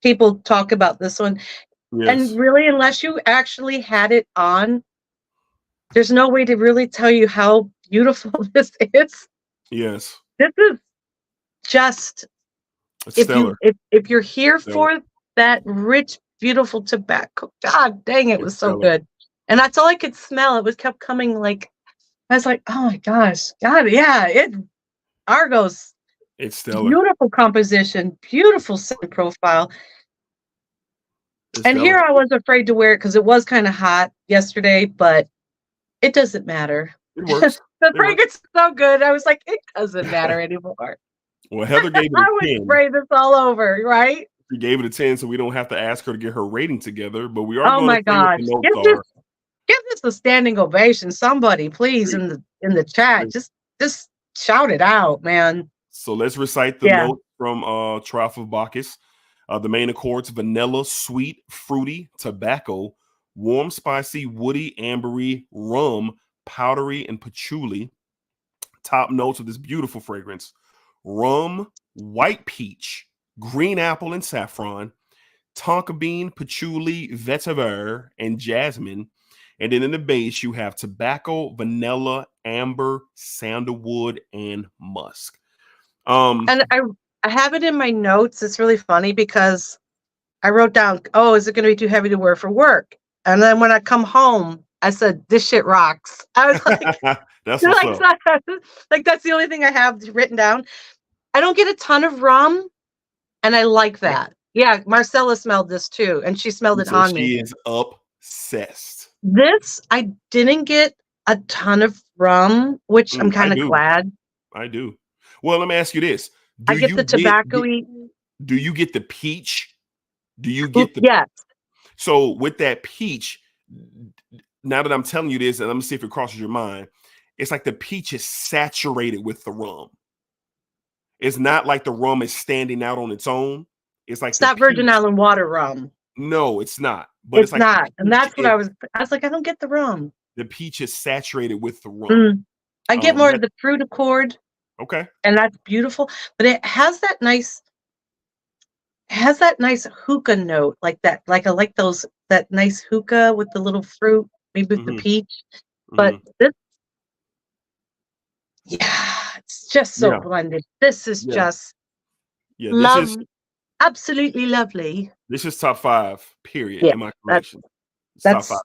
people talk about this one. Yes. And really, unless you actually had it on, there's no way to really tell you how beautiful this is. Yes. This is just, It's stellar. if you're here for that rich, beautiful tobacco, God dang, it was so good. And that's all I could smell. It kept coming like, I was like, oh my gosh, God, yeah, Argos. It's stellar. Beautiful composition, beautiful scent profile. And here I was afraid to wear it because it was kind of hot yesterday, but it doesn't matter. It works. The fragrance is so good. I was like, it doesn't matter anymore. Well, Heather gave it a 10. I would spray this all over, right? She gave it a 10, so we don't have to ask her to get her rating together, but we are Oh going my to see what gosh. the notes are. Give this a standing ovation. Somebody, please, in the chat. Just shout it out, man. So let's recite the notes from Triumph of Bacchus. The main accords: vanilla, sweet, fruity, tobacco, warm, spicy, woody, ambery, rum, powdery, and patchouli. Top notes of this beautiful fragrance: rum, white peach, green apple and saffron, tonka bean, patchouli, vetiver, and jasmine. And then in the base, you have tobacco, vanilla, amber, sandalwood, and musk. And I have it in my notes. It's really funny because I wrote down, oh, is it going to be too heavy to wear for work? And then when I come home, I said, this shit rocks. I was like, that's what's up. Like, that's the only thing I have written down. I don't get a ton of rum, and I like that. Yeah, Marcella smelled this too, and she smelled it on me. She is obsessed. This, I didn't get a ton of rum, which I'm kind of glad. I do. Well, let me ask you this. I get the tobacco-y. Do you get the peach? Do you get the... Yes. So with that peach, now that I'm telling you this, and let me see if it crosses your mind, it's like the peach is saturated with the rum. It's not like the rum is standing out on its own. It's like... It's not Virgin Island water rum. No, it's not. But it's like not. And that's what I was like, I don't get the rum. the peach is saturated with the rum. I get more of the fruit accord. Okay. And that's beautiful, but it has that nice hookah note, like that. Like I like that nice hookah with the little fruit, maybe with the peach. But this, it's just so blended. This is just absolutely lovely. This is top 5, period. Yeah, in my collection. That's top 5.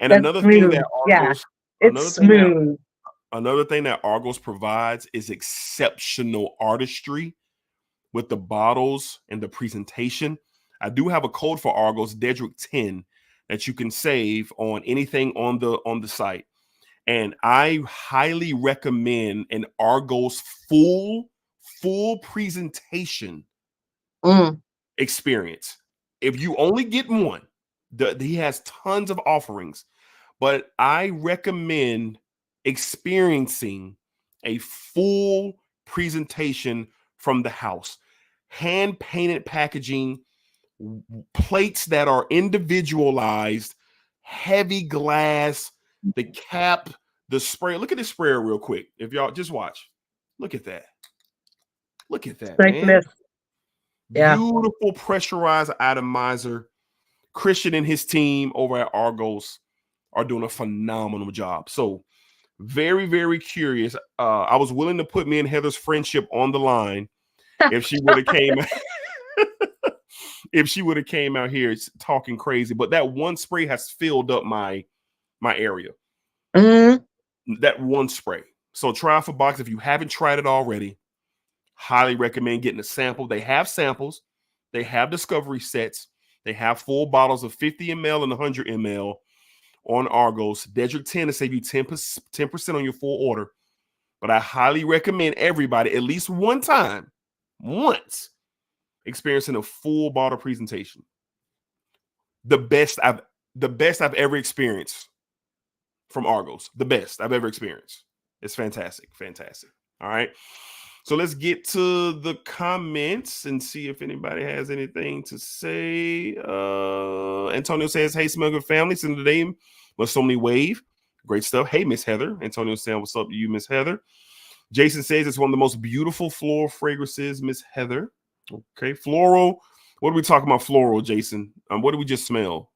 And another thing that Argos, it's smooth. Another thing that Argos provides is exceptional artistry with the bottles and the presentation. I do have a code for Argos, DEDRICK10, that you can save on anything on the site. And I highly recommend an Argos full presentation experience. If you only get one, he has tons of offerings, but I recommend experiencing a full presentation from the house. Hand painted packaging, plates that are individualized, heavy glass, the cap, the spray. Look at this sprayer real quick. If y'all just watch, look at that. Look at that, man. Yeah. Beautiful pressurized atomizer. Christian and his team over at Argos are doing a phenomenal job. So very, very curious. I was willing to put me and Heather's friendship on the line if she would have came if she would have came out here talking crazy. But that one spray has filled up my area. That one spray. So try for box if you haven't tried it already. Highly recommend getting a sample. They have samples. They have discovery sets. They have full bottles of 50 ml and 100 ml on Argos. DEDRICK10 to save you 10% on your full order. But I highly recommend everybody at least once experiencing a full bottle presentation. The best I've ever experienced from Argos. The best I've ever experienced. It's fantastic. Fantastic. All right. So let's get to the comments and see if anybody has anything to say. Antonio says, hey, Smell Good family. Send the name with so many wave. Great stuff. Hey, Miss Heather. Antonio saying, what's up to you, Miss Heather? Jason says it's one of the most beautiful floral fragrances, Miss Heather. Okay. Floral. What are we talking about floral, Jason? What did we just smell?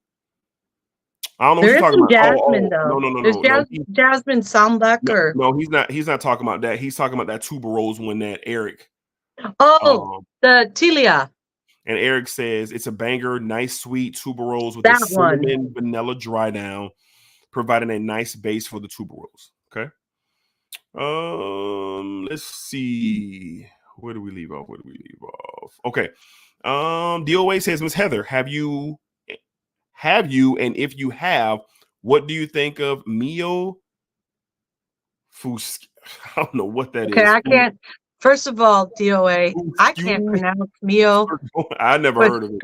I don't know what you're talking about. Jasmine, though. No. There's Jasmine Sambuck or no, he's not talking about that. He's talking about that tuberose one that Eric. The Telia. And Eric says it's a banger, nice sweet tuberose with the cinnamon vanilla dry down, providing a nice base for the tuberose. Okay. Let's see. Where do we leave off? Okay. DOA says, Miss Heather, have you, and if you have, what do you think of Mio Fus? I don't know what that is. Okay, I can't. First of all, DOA, I can't pronounce Mio. I never heard of it.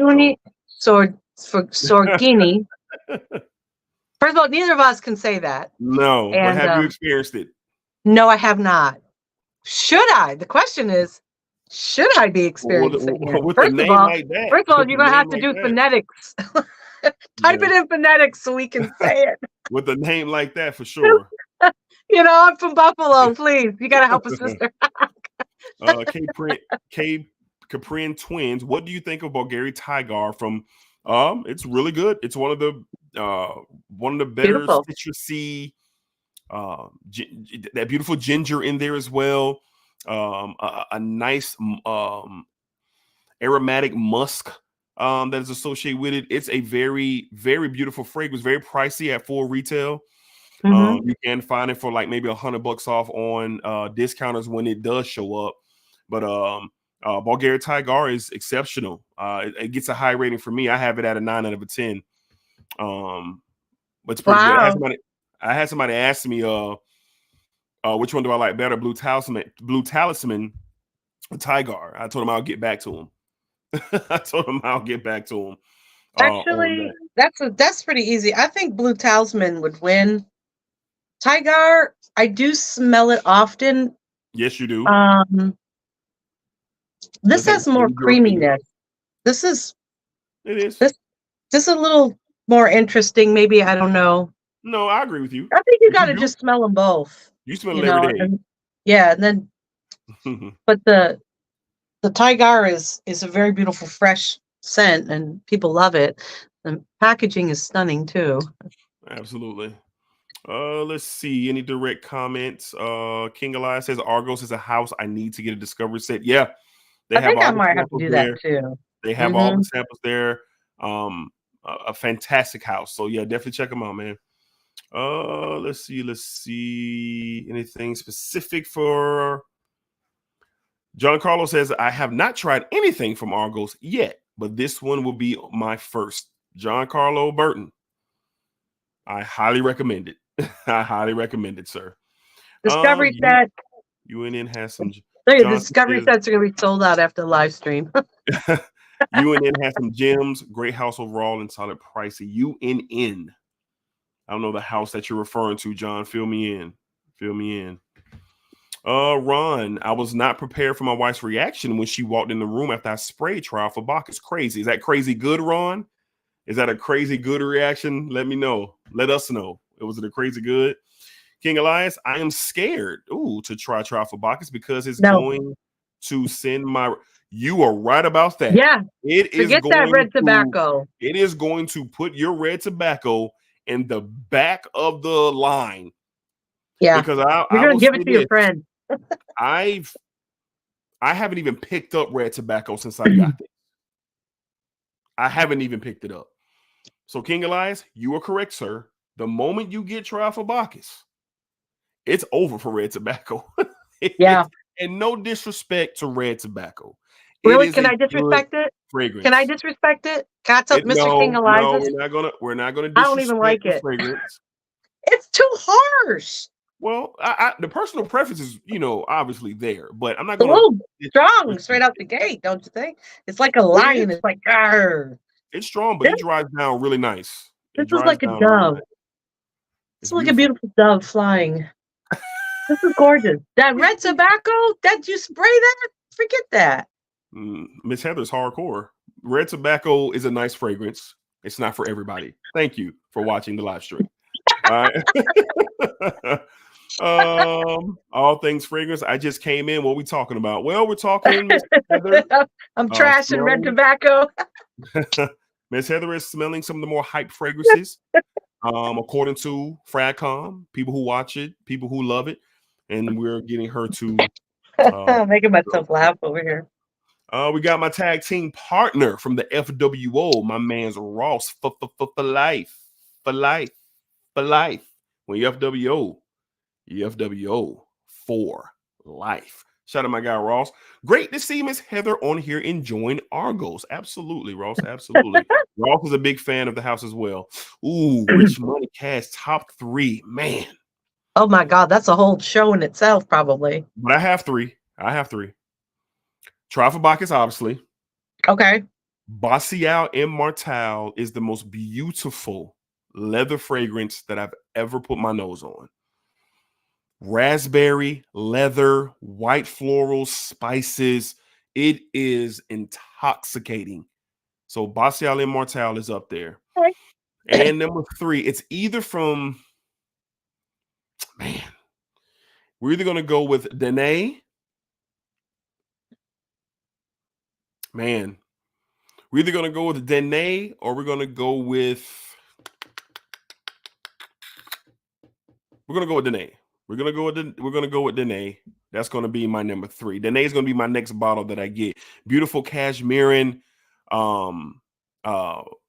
Sorghini. First of all, neither of us can say that. No, but have you experienced it? No, I have not. Should I? The question is, should I be experiencing it? First of all, you're going to have to do phonetics. Type it in phonetics so we can say it. With a name like that, for sure. You know, I'm from Buffalo. Please, you got to help a sister. Caprian Twins. What do you think of Bulgari Tiger from? It's really good. It's one of the better citrusy. That beautiful ginger in there as well. A nice aromatic musk that is associated with it. It's a very, very beautiful fragrance. Very pricey at full retail. You can find it for like maybe $100 off on discounters when it does show up. But Bulgari Tiger is exceptional. It gets a high rating for me. I have it at a 9 out of a 10. But it's pretty good. I had somebody ask me, which one do I like better, Blue Talisman, or Tiger? I told him I'll get back to him. Actually, that's pretty easy. I think Blue Talisman would win. Tiger, I do smell it often. Yes, you do. This has more creaminess. It is a little more interesting. Maybe, I don't know. No, I agree with you. I think you If got you to do, just smell them both. you smell You it every know, day. and yeah, and then but the Tiger is a very beautiful fresh scent, and people love it. The packaging is stunning too. Absolutely. Let's see. Any direct comments? King Elias says Argos is a house. I need to get a discovery set. Yeah, they I have think I all the might have to samples do that there. too. They have all Hmm. the samples there. A fantastic house. So yeah, definitely check them out, man. Let's see. Let's see. Anything specific for John Carlos says, I have not tried anything from Argos yet, but this one will be my first. John Carlo Burton. I highly recommend it. I highly recommend it, sir. Discovery You set. UNN has some. The Johnson Discovery says sets are gonna be sold out after the live stream. UNN has some gems. Great house overall and solid pricing. UNN. I don't know the house that you're referring to, John. Fill me in. Fill me in. Ron, I was not prepared for my wife's reaction when she walked in the room after I sprayed trial for Bacchus. Crazy. Is that crazy good, Ron? Is that a crazy good reaction? Let me know. Let us know. Was it a crazy good? King Elias, I am scared to try trial for Bacchus because it's No. going to send my. You are right about that. Yeah. It is Forget that red tobacco. It is going to put your red tobacco in the back of the line. Yeah. Because You're I gonna will give say it to this. your friend. I haven't even picked up red tobacco since I got this. I haven't even picked it up. So King Elias, you are correct, sir. The moment you get trial for Bacchus, it's over for red tobacco. Yeah. And no disrespect to red tobacco. Really? Can I disrespect it? Fragrance. Can I disrespect it? Can I tell Mr. King Elias? No, we're not gonna I don't even like disrespect the it. fragrance. It's too harsh. Well, the personal preference is, obviously there, but I'm not A gonna. little strong straight out the gate, don't you think? It's like a lion. It's like, arr. It's strong, but it dries down really nice. This is like a dove. It's like a beautiful dove flying. This is gorgeous. That red tobacco, that you spray that, forget that. Miss Heather's hardcore. Red tobacco is a nice fragrance. It's not for everybody. Thank you for watching the live stream. All right. All things fragrance. I just came in. What are we talking about? Well, we're talking Miss Heather. I'm trashing red tobacco. Miss Heather is smelling some of the more hype fragrances. According to Fragcom, people who watch it, people who love it, and we're getting her to making myself laugh over here. We got my tag team partner from the FWO, my man's Ross for life. When you FWO for life. Shout out my guy Ross. Great to see Miss Heather on here enjoying Argos. Absolutely, Ross. Absolutely. Ross is a big fan of the house as well. Ooh, Rich Money Cash top 3. Man. Oh my God, that's a whole show in itself, probably. But I have 3. Try for Bacchus, obviously. Okay. Bacial Immortal is the most beautiful leather fragrance that I've ever put my nose on. Raspberry, leather, white florals, spices. It is intoxicating. So Bacial Immortal is up there. Okay. And number 3, it's either from, we're either going to go with Danae. We're either going to go with Danae or we're going to go with, Danae. We're gonna go with Danae. That's gonna be my number 3. Danae is gonna be my next bottle that I get. Beautiful cashmere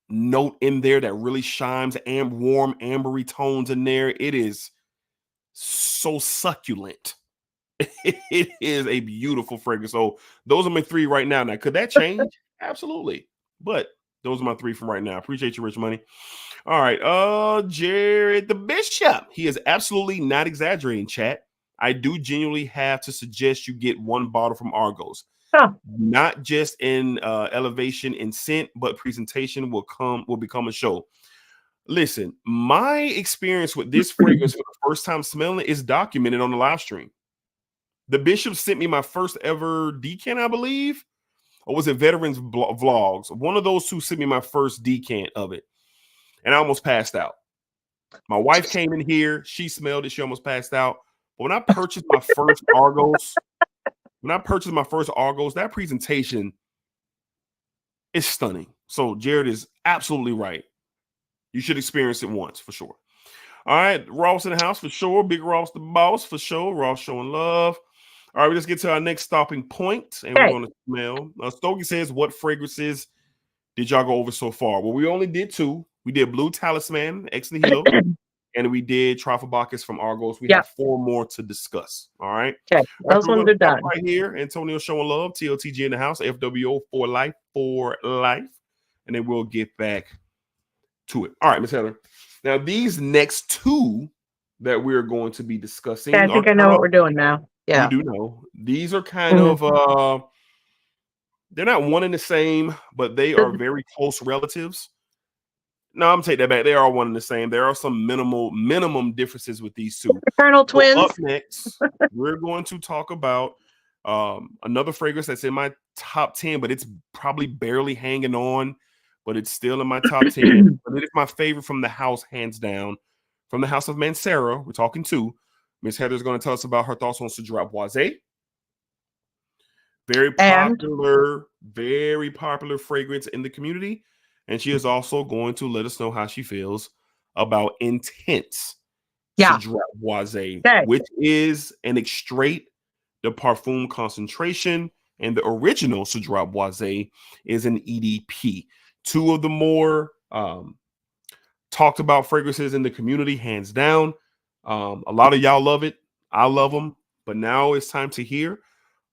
note in there that really shines, and warm ambery tones in there. It is so succulent. It is a beautiful fragrance. So those are my 3 right now. Now, could that change? Absolutely. But those are my 3 from right now. Appreciate you, Rich Money. All right. Jared the Bishop. He is absolutely not exaggerating, chat. I do genuinely have to suggest you get 1 bottle from Argos. Huh. Not just in elevation and scent, but presentation will become a show. Listen, my experience with this fragrance for the first time smelling it is documented on the live stream. The Bishop sent me my first ever decant, I believe. Or was it Veterans Vlogs? One of those 2 sent me my first decant of it. And I almost passed out. My wife came in here. She smelled it. She almost passed out. But when I purchased my first Argos, that presentation is stunning. So Jared is absolutely right. You should experience it once for sure. All right, Ross in the house for sure. Big Ross the boss for sure. Ross showing love. All right, let's get to our next stopping point, and we're going to smell. Stogie says, what fragrances did y'all go over so far? Well, we only did 2. We did Blue Talisman, Ex Nihilo, and we did Trifobacus from Argos. We have 4 more to discuss. All right. Okay, those ones are done. Right here, Antonio showing love. TLTG in the house. FWO for life. And then we'll get back to it. All right, Miss Heather. Now, these next 2 that we're going to be discussing. I think I know what we're doing now. Yeah. You do know. These are kind of they're not one and the same, but they are very close relatives. No, I'm taking that back. They are one and the same. There are some minimum differences with these 2. Fraternal twins. So up next, we're going to talk about another fragrance that's in my top 10, but it's probably barely hanging on, but it's still in my top 10. But it is my favorite from the house, hands down. From the house of Mancera, we're talking 2. Miss Heather's going to tell us about her thoughts on Cedrat Boisé. Very popular fragrance in the community. And she is also going to let us know how she feels about Intense Cedrat Boisé, which is an extrait de parfum concentration. And the original Cedrat Boisé is an EDP. 2 of the more talked about fragrances in the community, hands down. A lot of y'all love it. I love them. But now it's time to hear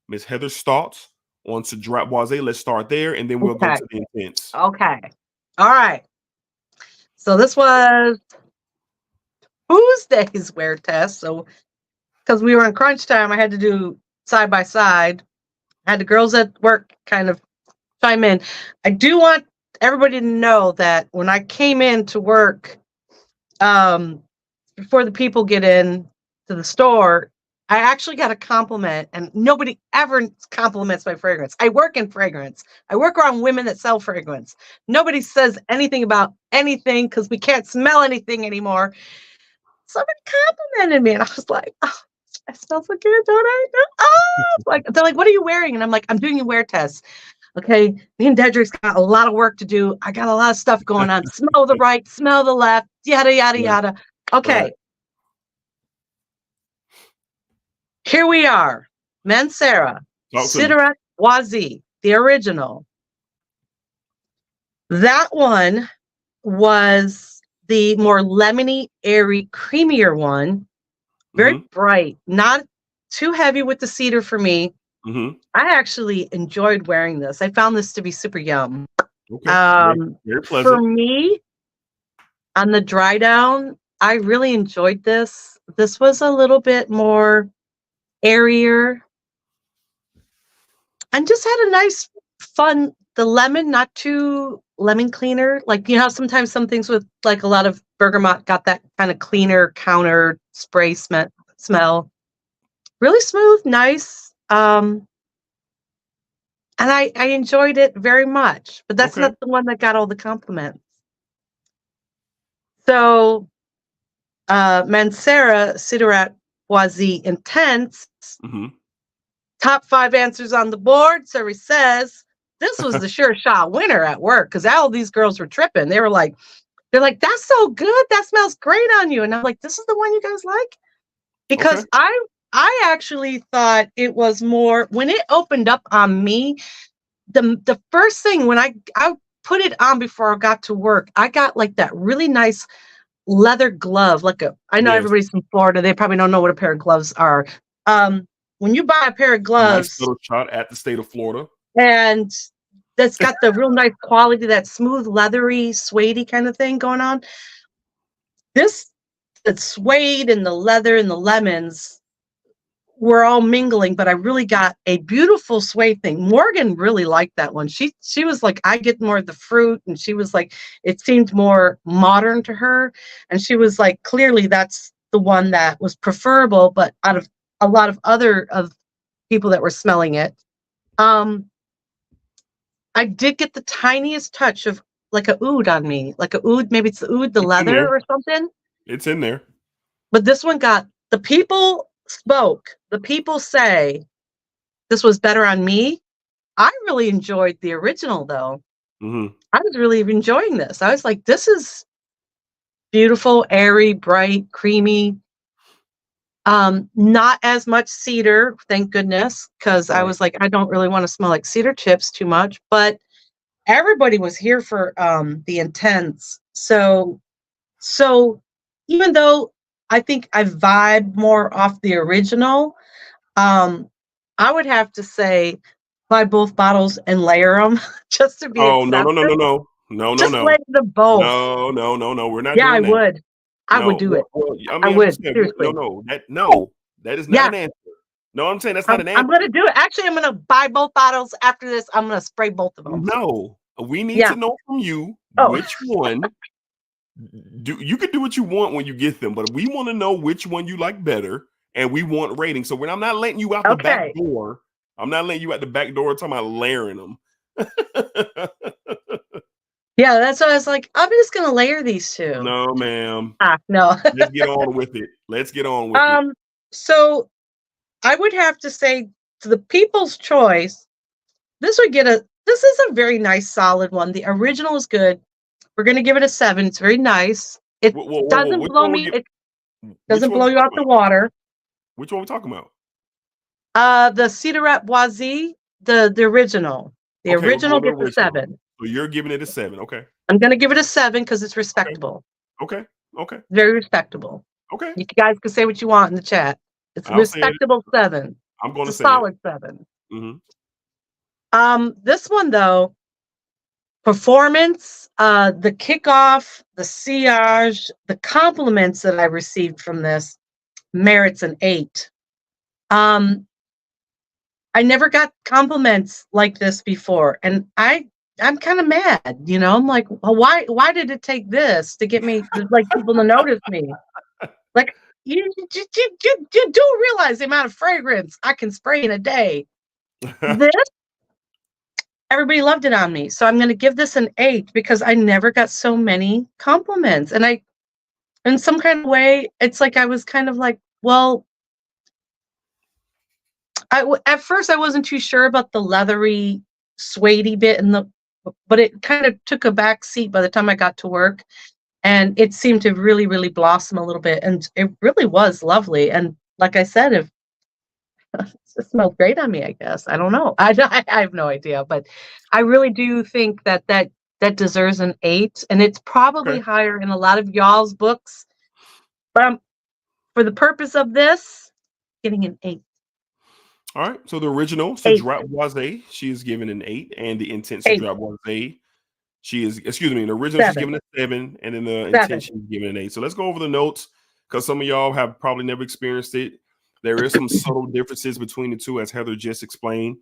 Miss Heather's thoughts on Cedrat Boisé. Let's start there, and then we'll go to the Intense. Okay. All right. So this was Tuesday's wear test. So because we were in crunch time, I had to do side by side. I had the girls at work kind of chime in. I do want everybody to know that when I came in to work, before the people get in to the store, I actually got a compliment, and nobody ever compliments my fragrance. I work in fragrance. I work around women that sell fragrance. Nobody says anything about anything because we can't smell anything anymore. Somebody complimented me, and I was like, oh, I smell so good, don't I? Oh, they're like, what are you wearing? And I'm like, I'm doing a wear test. Okay, me and Dedrick's got a lot of work to do. I got a lot of stuff going on. Smell the right, smell the left, yada, yada, yada. Okay. Right. Here we are. Mancera, Cedrat Boisé, the original. That one was the more lemony, airy, creamier one. Very bright, not too heavy with the cedar for me. I actually enjoyed wearing this. I found this to be super yum. Very pleasant. For me, on the dry down, I really enjoyed this. This was a little bit more airier and just had a nice fun, the lemon, not too lemon cleaner. Like, you know, sometimes some things with like a lot of bergamot got that kind of cleaner counter spray smell. Really smooth, nice. And I enjoyed it very much, but that's not the one that got all the compliments. So Mancera Cedrat Boisé Intense. Top 5 answers on the board. Survey says this was the sure shot winner at work because all these girls were tripping. They're like, that's so good. That smells great on you. And I'm like, this is the one you guys like? Because I actually thought it was more, when it opened up on me, the first thing when I put it on before I got to work, I got like that really nice leather glove. I know everybody's from Florida. They probably don't know what a pair of gloves are. When you buy a pair of gloves, nice little shot at the state of Florida, and that's got the real nice quality, that smooth, leathery, suede kind of thing going on. The suede and the leather and the lemons were all mingling, but I really got a beautiful suede thing. Morgan really liked that one. She was like, I get more of the fruit, and she was like, it seemed more modern to her, and she was like, clearly that's the one that was preferable, but out of a lot of other people that were smelling it, I did get the tiniest touch of like a oud on me, like a oud, maybe it's the oud, the leather or something. It's in there. But this one got, the people spoke. The people say this was better on me. I really enjoyed the original, though. Mm-hmm. I was really enjoying this. I was like, this is beautiful, airy, bright, creamy. Not as much cedar, thank goodness, because I was like, I don't really want to smell like cedar chips too much. But everybody was here for the intense. So even though I think I vibe more off the original, I would have to say buy both bottles and layer them just to be accepted. No. Layer them both. No. We're not Yeah, doing that. would. I would do it. Well, I mean, I would. seriously. That is not an answer. No, I'm saying that's not an answer. I'm going to do it. Actually, I'm going to buy both bottles after this. I'm going to spray both of them. No, we need to know from you which one. You can do what you want when you get them, but we want to know which one you like better, and we want ratings. So when I'm not letting you out the back door, I'm not letting you out the back door talking about layering them. Yeah, that's why I was like, I'm just gonna layer these two. No, ma'am. No. Let's get on with it. So I would have to say, to the people's choice, this is a very nice, solid one. The original is good. We're gonna give it a 7. It's very nice. It doesn't blow me. It doesn't blow you out the water. Which one are we talking about? The Cedarette Boisé, the original. The original gets a 7. So you're giving it a 7, okay? I'm gonna give it a 7 because it's respectable. Okay. Very respectable. Okay. You guys can say what you want in the chat. It's a respectable 7. I'm going to say solid 7. Mm-hmm. This one though, performance, the kickoff, the sillage, the compliments that I received from this merits an 8. I never got compliments like this before, and I'm kind of mad, I'm like, well, why did it take this to get me, like, people to notice me? Like, you do realize the amount of fragrance I can spray in a day. This, everybody loved it on me, so I'm going to give this an 8 because I never got so many compliments, and in some kind of way, it's like I was kind of like, well, at first I wasn't too sure about the leathery, suede-y bit but it kind of took a back seat by the time I got to work, and it seemed to really, really blossom a little bit, and it really was lovely. And like I said, if it smelled great on me, I guess. I don't know. I have no idea, but I really do think that deserves an 8, and it's probably higher in a lot of y'all's books. But for the purpose of this, getting an 8. All right, so the original Cedarette Boisé, she is given an 8, and the intense Cedarette Boisé, the original she's given a 7, and then the intense she's given an 8. So let's go over the notes, because some of y'all have probably never experienced it. There is some subtle differences between the two, as Heather just explained.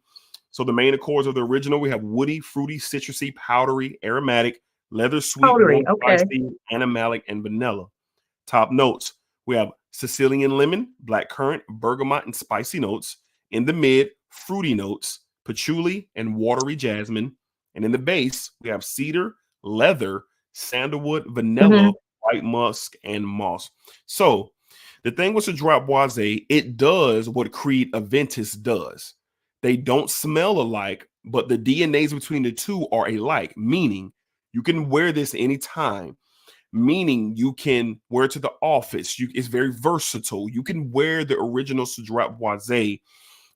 So the main accords of the original, we have woody, fruity, citrusy, powdery, aromatic, leather sweet, warm, spicy, animalic, and vanilla. Top notes, we have Sicilian lemon, blackcurrant, bergamot, and spicy notes. In the mid, fruity notes, patchouli, and watery jasmine. And in the base, we have cedar, leather, sandalwood, vanilla, white musk, and moss. So the thing with Cedarette Boisé, it does what Creed Aventus does. They don't smell alike, but the DNAs between the two are alike, meaning you can wear this anytime. Meaning you can wear it to the office. It's very versatile. You can wear the original Cedarette Boisé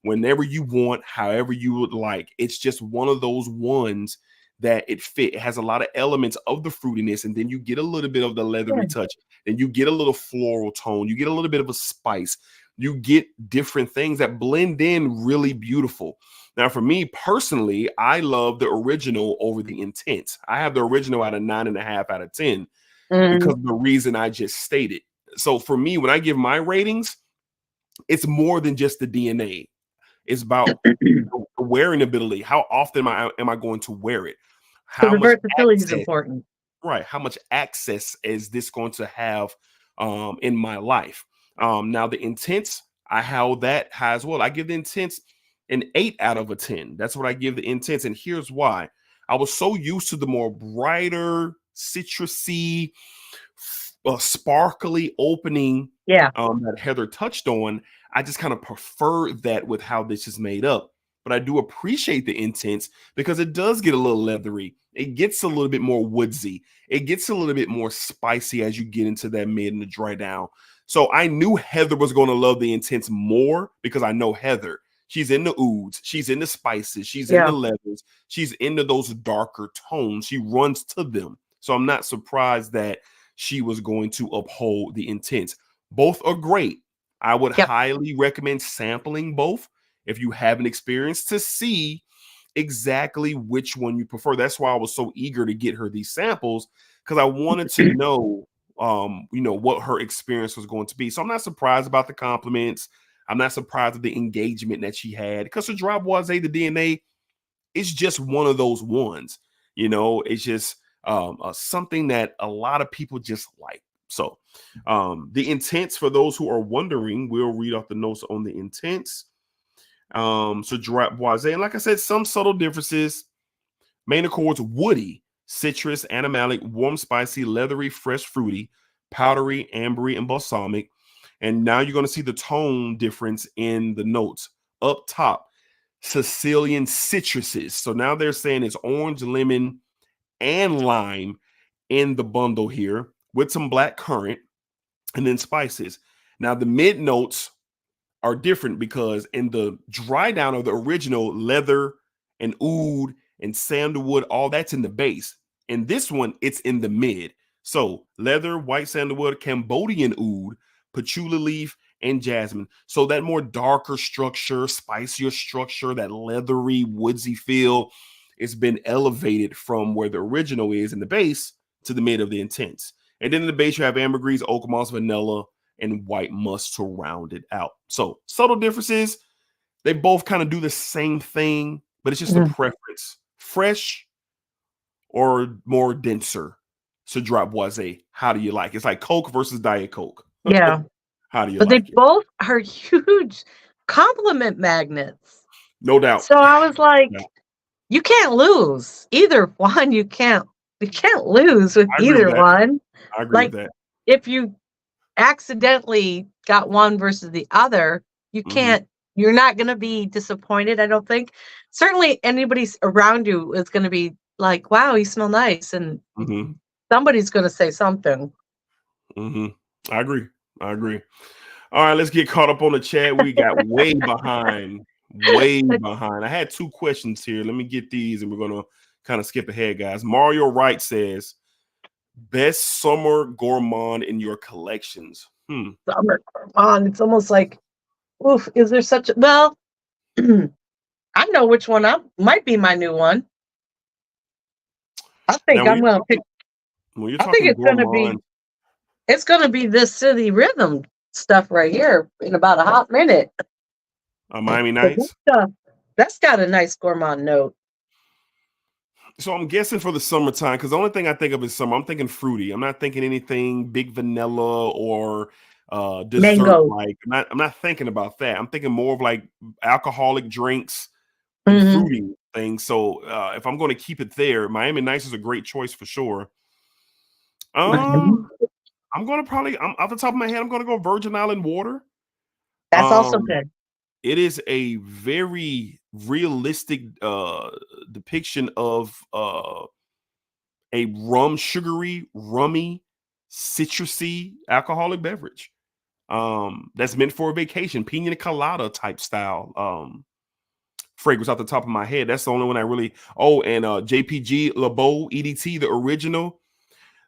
whenever you want, however you would like. It's just one of those ones that it has a lot of elements of the fruitiness, and then you get a little bit of the leathery touch, and you get a little floral tone, you get a little bit of a spice, you get different things that blend in really beautiful. Now, for me personally, I love the original over the intense. I have the original at a 9.5 out of 10 because of the reason I just stated. So for me, when I give my ratings, it's more than just the DNA. It's about the wearing ability. How often am I going to wear it? How much versatility is important. Right. How much access is this going to have in my life? Now, the intense, I held that high as well. I give the intense an 8 out of a 10. That's what I give the intense. And here's why. I was so used to the more brighter, citrusy, sparkly opening Yeah. that Heather touched on. I just kind of prefer that with how this is made up. But I do appreciate the intense because it does get a little leathery. It gets a little bit more woodsy. It gets a little bit more spicy as you get into that mid and the dry down. So I knew Heather was going to love the intense more because I know Heather. She's in the ouds. She's in the spices. She's in the leathers. She's into those darker tones. She runs to them. So I'm not surprised that she was going to uphold the intense. Both are great. I would highly recommend sampling both if you haven't experienced to see exactly which one you prefer. That's why I was so eager to get her these samples because I wanted to know, what her experience was going to be. So I'm not surprised about the compliments. I'm not surprised at the engagement that she had because her Dry Boisé, the DNA, is just one of those ones. It's just something that a lot of people just like. So the intense, for those who are wondering, we'll read off the notes on the intense. So Dry Boisé, and like I said, some subtle differences. Main accords: woody, citrus, animalic, warm, spicy, leathery, fresh, fruity, powdery, ambery, and balsamic. And now you're going to see the tone difference in the notes. Up top, Sicilian citruses. So now they're saying it's orange, lemon, and lime in the bundle here with some black currant and then spices. Now the mid notes are different because in the dry down of the original, leather and oud and sandalwood, all that's in the base. In this one, it's in the mid. So leather, white sandalwood, Cambodian oud, patchouli leaf, and jasmine. So that more darker structure, spicier structure, that leathery, woodsy feel, it's been elevated from where the original is in the base to the mid of the intense. And then in the base, you have ambergris, oak moss, vanilla, and white musk to round it out. So subtle differences. They both kind of do the same thing, but it's just a preference. Fresh or more denser. So Dry Boisé, how do you like it? It's like Coke versus Diet Coke. Yeah. How do you but like they it? both are huge compliment magnets. No doubt. So I was like, you can't lose either one. You can't lose with either one. I agree with that. If you accidentally got one versus the other, you can't, you're not going to be disappointed. I don't think. Certainly anybody around you is going to be like, wow, you smell nice. And somebody's going to say something. I agree. All right, let's get caught up on the chat. We got way behind. I had 2 questions here. Let me get these and we're going to kind of skip ahead, guys. Mario Wright says, best summer gourmand in your collections. Summer gourmand. It's almost like, oof, is there such a, well, I know which one might be my new one. I think I'm going to pick. I think it's going to be this City Rhythm stuff right here in about a hot minute. Miami Nights. That's got a nice gourmand note. So I'm guessing for the summertime, because the only thing I think of is summer. I'm thinking fruity. I'm not thinking anything big vanilla or dessert like. I'm not thinking about that. I'm thinking more of like alcoholic drinks and fruity things. So if I'm going to keep it there, Miami Nights is a great choice for sure. I'm going to probably, off the top of my head, I'm going to go Virgin Island water. That's also good. It is a very realistic depiction of a sugary, rummy, citrusy alcoholic beverage that's meant for a vacation, pina colada type style fragrance off the top of my head. That's the only one I really. Oh, and JPG LeBeau EDT, the original,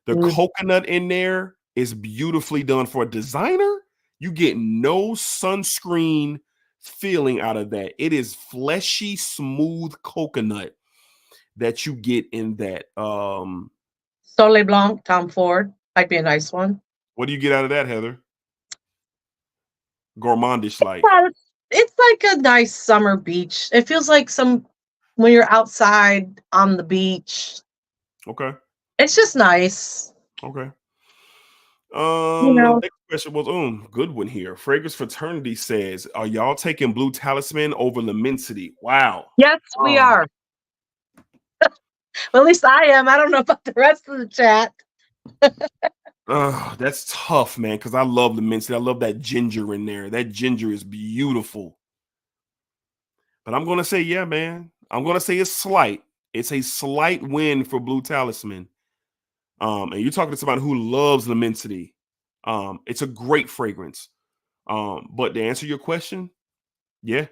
the coconut in there is beautifully done for a designer. You get no sunscreen feeling out of that. It is fleshy, smooth coconut that you get in that. Soleil Blanc, Tom Ford might be a nice one. What do you get out of that, Heather? Gourmandish like. It's like a nice summer beach. It feels like when you're outside on the beach. Okay. It's just nice. Okay. The next question was, good one here. Fragrance Fraternity says, are y'all taking Blue Talisman over Lemensity? Wow. Yes, we are. Well, at least I am. I don't know about the rest of the chat. That's tough, man, because I love the mint. I love that ginger in there. That ginger is beautiful. But I'm going to say, yeah, man. I'm going to say it's slight. It's a slight win for Blue Talisman. And you're talking to somebody who loves Lamencity. It's a great fragrance. But to answer your question, yeah,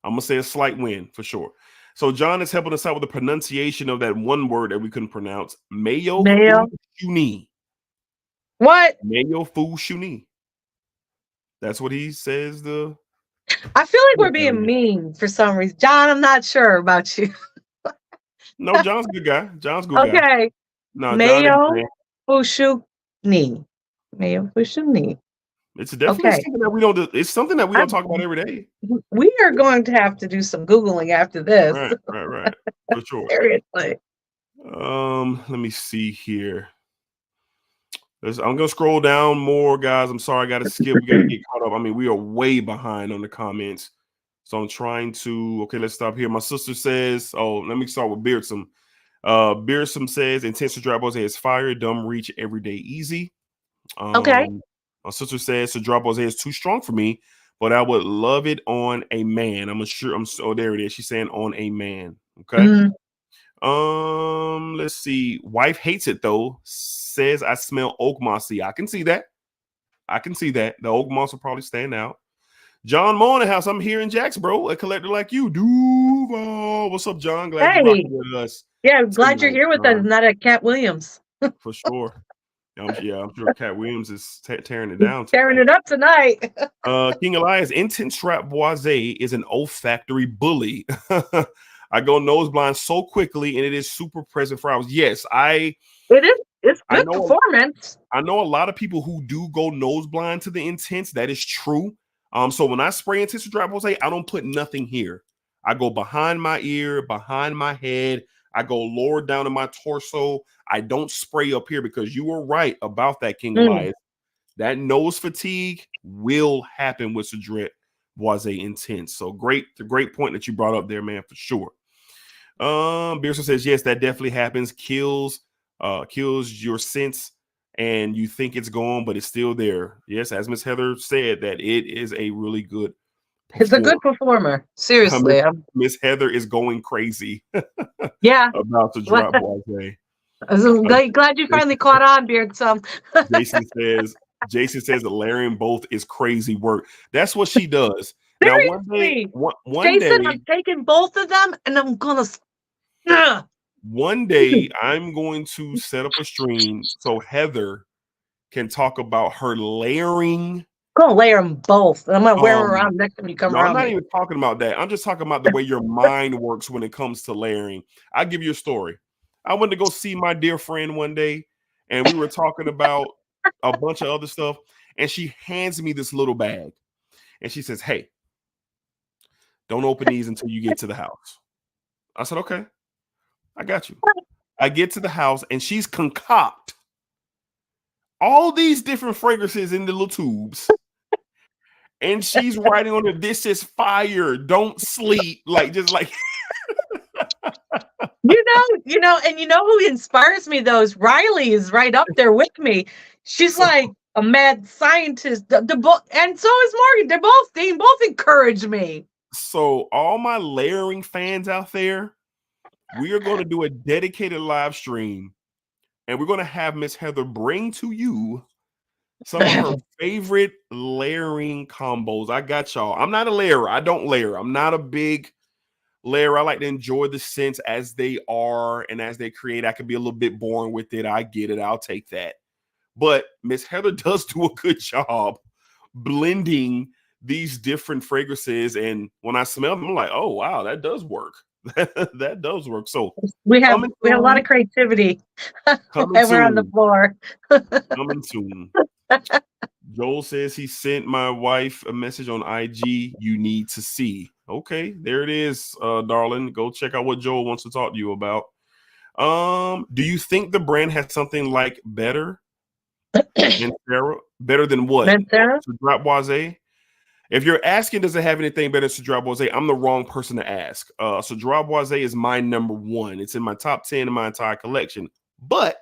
I'm going to say a slight win for sure. So John is helping us out with the pronunciation of that one word that we couldn't pronounce. Mayo Fushuni. What? Mayo Fushuni. That's what he says. I feel like we're being mean for some reason. John, I'm not sure about you. No, John's a good guy. John's a good guy. Okay. No, Mayo Fushuni. Mayo Fushuni. It's definitely something that we don't do. It's something that we don't talk about every day. We are going to have to do some Googling after this. Right. For sure. Seriously. Let me see here. I'm gonna scroll down more, guys. I'm sorry, I gotta skip. We gotta get caught up. I mean, we are way behind on the comments. So I'm trying to let's stop here. My sister says, let me start with Beardsome. Beardsome says intense drop balls is fire, dumb reach, everyday easy. Okay. My sister says the drop balls is too strong for me, but I would love it on a man. There it is. She's saying on a man. Okay. Let's see. Wife hates it though. Says I smell oak mossy. I can see that. The oak moss will probably stand out. John Moore in the house. I'm here in Jax, bro. A collector like you. Duval. What's up, John? Glad you're rocking with us. Yeah, I'm glad you're here with us, not at Cat Williams. For sure. I'm sure Cat Williams is tearing it down. Tearing it up tonight. King Elias, Intense Trap Boisé is an olfactory bully. I go nose blind so quickly, and it is super present for hours. Yes, it is. It's good performance. I know a lot of people who do go nose blind to the Intense. That is true. So when I spray Intense Trap Boisé, I don't put nothing here. I go behind my ear, behind my head. I go lower down in my torso. I don't spray up here because you were right about that, King Elias. That nose fatigue will happen with Cedric Boisé Intense. So great point that you brought up there, man, for sure. Beerson says, yes, that definitely happens. Kills your sense and you think it's gone, but it's still there. Yes, as Miss Heather said, that it is a really good performer. It's a good performer. Seriously. Miss Heather is going crazy. Yeah. About the drop Boisé. I'm glad you finally caught on, Beardsome. Jason says that layering both is crazy work. That's what she does. Seriously. Now one Jason, day I'm taking both of them and I'm gonna one day I'm going to set up a stream so Heather can talk about her layering. I'm gonna layer them both. I'm gonna wear them around next time you come around. I'm not even talking about that. I'm just talking about the way your mind works when it comes to layering. I'll give you a story. I went to go see my dear friend one day, and we were talking about a bunch of other stuff, and she hands me this little bag, and she says, hey, don't open these until you get to the house. I said, okay, I got you. I get to the house, and she's concoct all these different fragrances in the little tubes. And she's writing on it, this is fire, don't sleep. Like, just like you know, and you know who inspires me though is Riley is right up there with me. She's like a mad scientist. And so is Morgan. They both encourage me. So all my layering fans out there, we are going to do a dedicated live stream, and we're going to have Miss Heather bring to you some of her favorite layering combos. I got y'all. I'm not a layerer. I don't layer. I'm not a big layer. I like to enjoy the scents as they are and as they create. I can be a little bit boring with it. I get it. I'll take that. But Miss Heather does do a good job blending these different fragrances. And when I smell them, I'm like, oh, wow, that does work. That does work. So we have a lot of creativity. We're on the floor. Coming soon. Joel says he sent my wife a message on IG. You need to see. Okay, there it is, darling. Go check out what Joel wants to talk to you about. Do you think the brand has something like better Mancera? Better than what? Mancera? Drop Boisé? If you're asking, does it have anything better than Cedric Boisé? I'm the wrong person to ask. Cedric Boisé is my number one. It's in my top 10 in my entire collection. But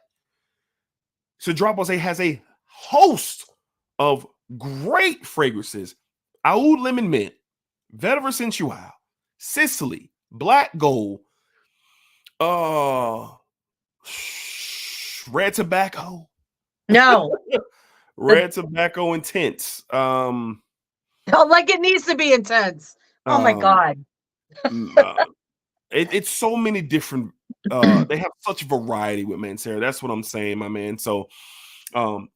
Cedric Boisé has a host of great fragrances: Oud Lemon Mint, Vetiver Sensual, Sicily, Black Gold, Red Tobacco. No. Red Tobacco Intense. Like it needs to be intense. Oh my God. It's so many different. They have such variety with Mancera. That's what I'm saying, my man. So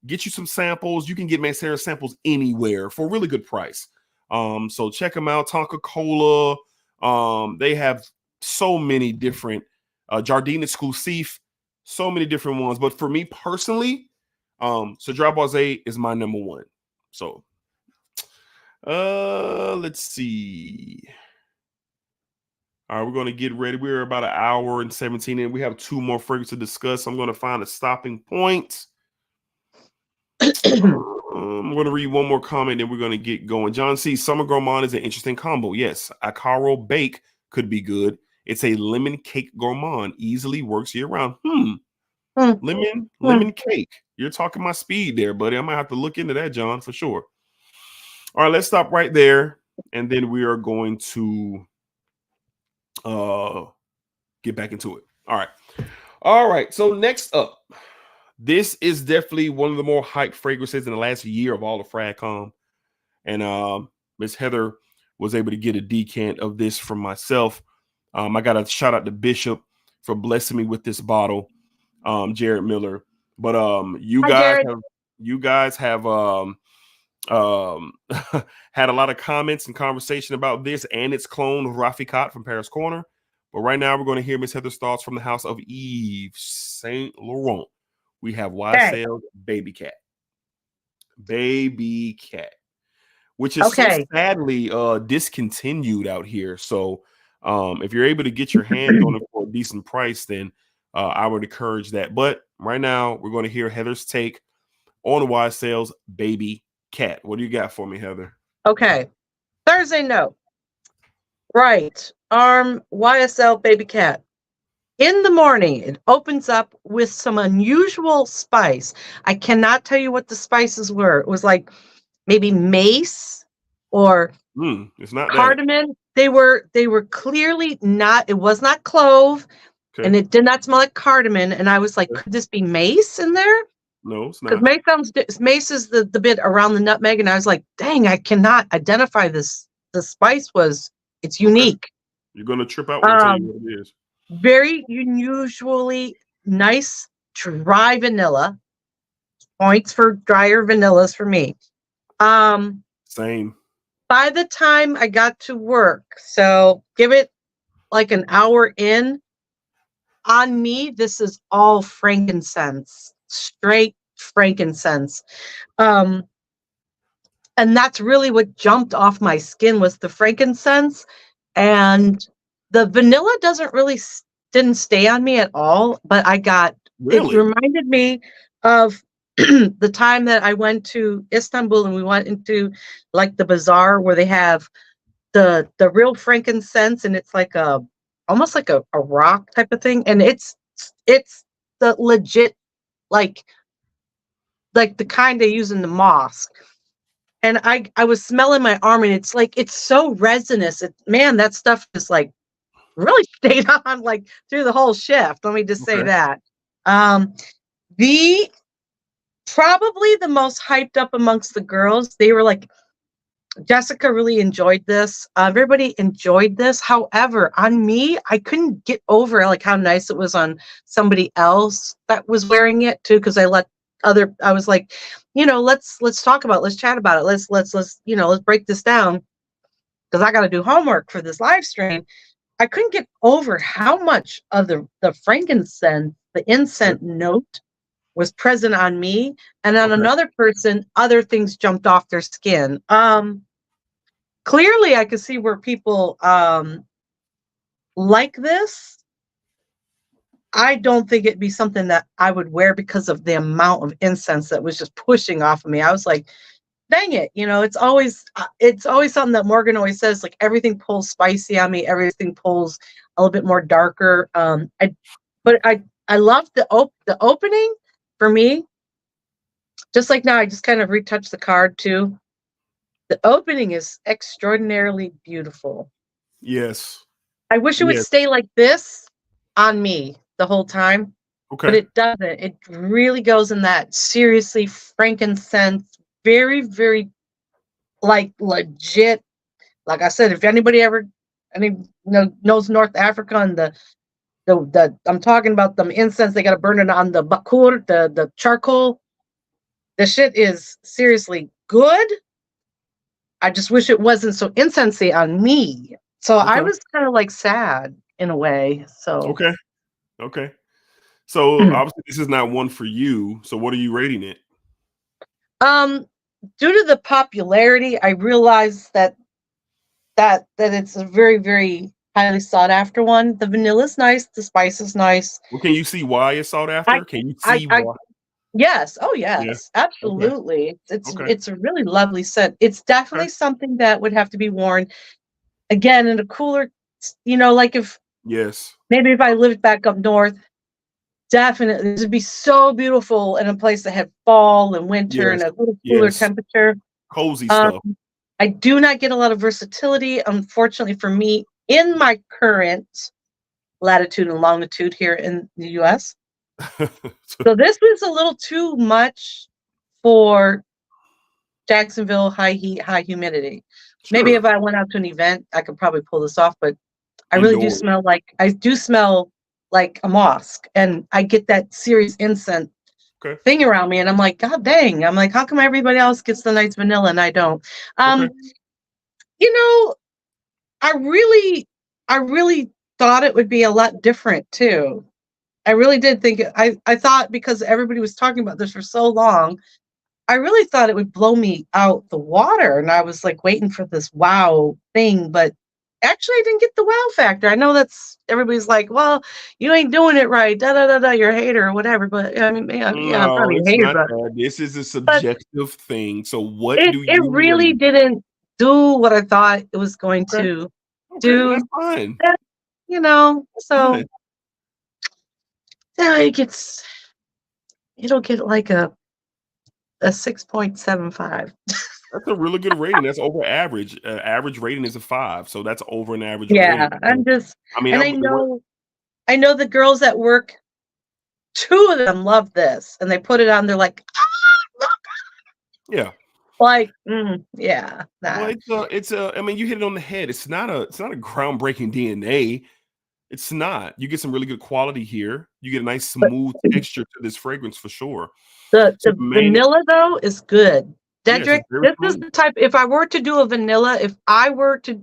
get you some samples. You can get Mancera samples anywhere for a really good price. So check them out. Tonka Cola. They have so many different Jardine Exclusive, so many different ones. But for me personally, Cedrat Boisé is my number one. So let's see. All right, we're going to get ready. We're about 1 hour and 17 in. We have 2 more fragrances to discuss. I'm going to find a stopping point. I'm going to read one more comment, then we're going to get going. John C. Summer Gourmand is an interesting combo. Yes, Acaro Bake could be good. It's a lemon cake gourmand. Easily works year round. Lemon cake. You're talking my speed there, buddy. I might have to look into that, John, for sure. All right, let's stop right there. And then we are going to get back into it. All right. So next up, this is definitely one of the more hyped fragrances in the last year of all of FragCom. And Miss Heather was able to get a decant of this from myself. I got a shout out to Bishop for blessing me with this bottle, Jared Miller. But you guys have had a lot of comments and conversation about this and its clone Rafikat from Paris Corner. But right now we're going to hear Miss Heather's thoughts from the house of Yves Saint Laurent. We have YSL Babycat, which is so sadly discontinued out here. So if you're able to get your hands on it for a decent price, then I would encourage that. But right now we're going to hear Heather's take on YSL's Babycat. What do you got for me, Heather? Okay. Thursday note. Right. YSL Babycat. In the morning, it opens up with some unusual spice. I cannot tell you what the spices were. It was like maybe mace or it's not cardamom. That. They were clearly not. It was not clove, and it did not smell like cardamom. And I was like, could this be mace in there? No, it's not. Because mace is the bit around the nutmeg, and I was like, dang, I cannot identify this. The spice it's unique. You're gonna trip out when I tell you what it is. Very unusually nice dry vanilla. Points for drier vanillas for me. Same. By the time I got to work, so give it like an hour in, on me, this is all frankincense, straight frankincense. And that's really what jumped off my skin was the frankincense. And the vanilla didn't stay on me at all, but it reminded me of the time that I went to Istanbul and we went into like the bazaar where they have the real frankincense, and it's like almost like a rock type of thing. And it's the legit, like the kind they use in the mosque. And I was smelling my arm, and it's like, it's so resinous. Man, that stuff is like really stayed on like through the whole shift. Let me just say that. Probably the most hyped up amongst the girls, they were like, Jessica really enjoyed this. Everybody enjoyed this. However, on me, I couldn't get over like how nice it was on somebody else that was wearing it too. Cause I was like, let's talk about it. Let's chat about it. Let's break this down. Cause I got to do homework for this live stream. I couldn't get over how much of the frankincense, the incense note was present on me, and on another person, other things jumped off their skin. Clearly I could see where people like this. I don't think it'd be something that I would wear because of the amount of incense that was just pushing off of me. I was like, dang it. It's always something that Morgan always says, like everything pulls spicy on me. Everything pulls a little bit more darker. I love the opening for me. Just like now, I just kind of retouched the card too. The opening is extraordinarily beautiful. Yes. I wish it would Yes. stay like this on me the whole time, but Okay. it doesn't. It really goes in that seriously frankincense, very, very like legit. Like I said, if anybody ever knows North Africa and the I'm talking about the incense, they got to burn it on the bakur, the charcoal. The shit is seriously good. I just wish it wasn't so incensey on me. So I Okay. was kind of like sad in a way. So Okay. Okay. So obviously this is not one for you. So what are you rating it? Due to the popularity, I realized that it's a very, very highly sought after one. The vanilla is nice, the spice is nice. Well, can you see why it's sought I after? Can you I see I why? yes, oh Yeah. yes, Okay. absolutely. Okay. It's a really lovely scent. It's Okay. definitely something that would have to be worn again in a cooler, like if Yes. maybe if I lived back up north, definitely this would be so beautiful in a place that had fall and winter and Yes. a little cooler Yes. temperature. Cozy Um, stuff. I do not get a lot of versatility, unfortunately for me, in my current latitude and longitude here in the US. So this was a little too much for Jacksonville, high heat, high humidity. Maybe if Sure. I went out to an event, I could probably pull this off, but I really do Indoors. smell like a mosque, and I get that serious incense Okay. thing around me, and I'm like, God dang! I'm like, how come everybody else gets the nice vanilla and I don't? Okay. You know, I really thought it would be a lot different too. I really did think I thought because everybody was talking about this for so long, I really thought it would blow me out the water. And I was like waiting for this wow thing, but actually I didn't get the wow factor. I know that's everybody's like, well, you ain't doing it right, da da da da, you're a hater or whatever. But I mean, yeah, I'm No, probably a it's hater, not but that. This is a but subjective thing. So what it do it you really rate? didn't do what I thought it was going Okay. to Okay. Well, that's do. fine. That's So fine. yeah, it'll get like a 6.75. That's a really good rating. That's over average. Average rating is a 5, so that's over an average Yeah, rating. So, I'm just, I mean, and I know the girls at work, two of them love this, and they put it on. They're like, look, yeah. yeah, Well, nah. it's a. I mean, you hit it on the head. It's not a groundbreaking DNA. It's not. You get some really good quality here. You get a nice But smooth texture to this fragrance for sure. So the the main, vanilla though is good. yes, Dedrick, it's very this is smooth. the type. If I were to do a vanilla, if I were to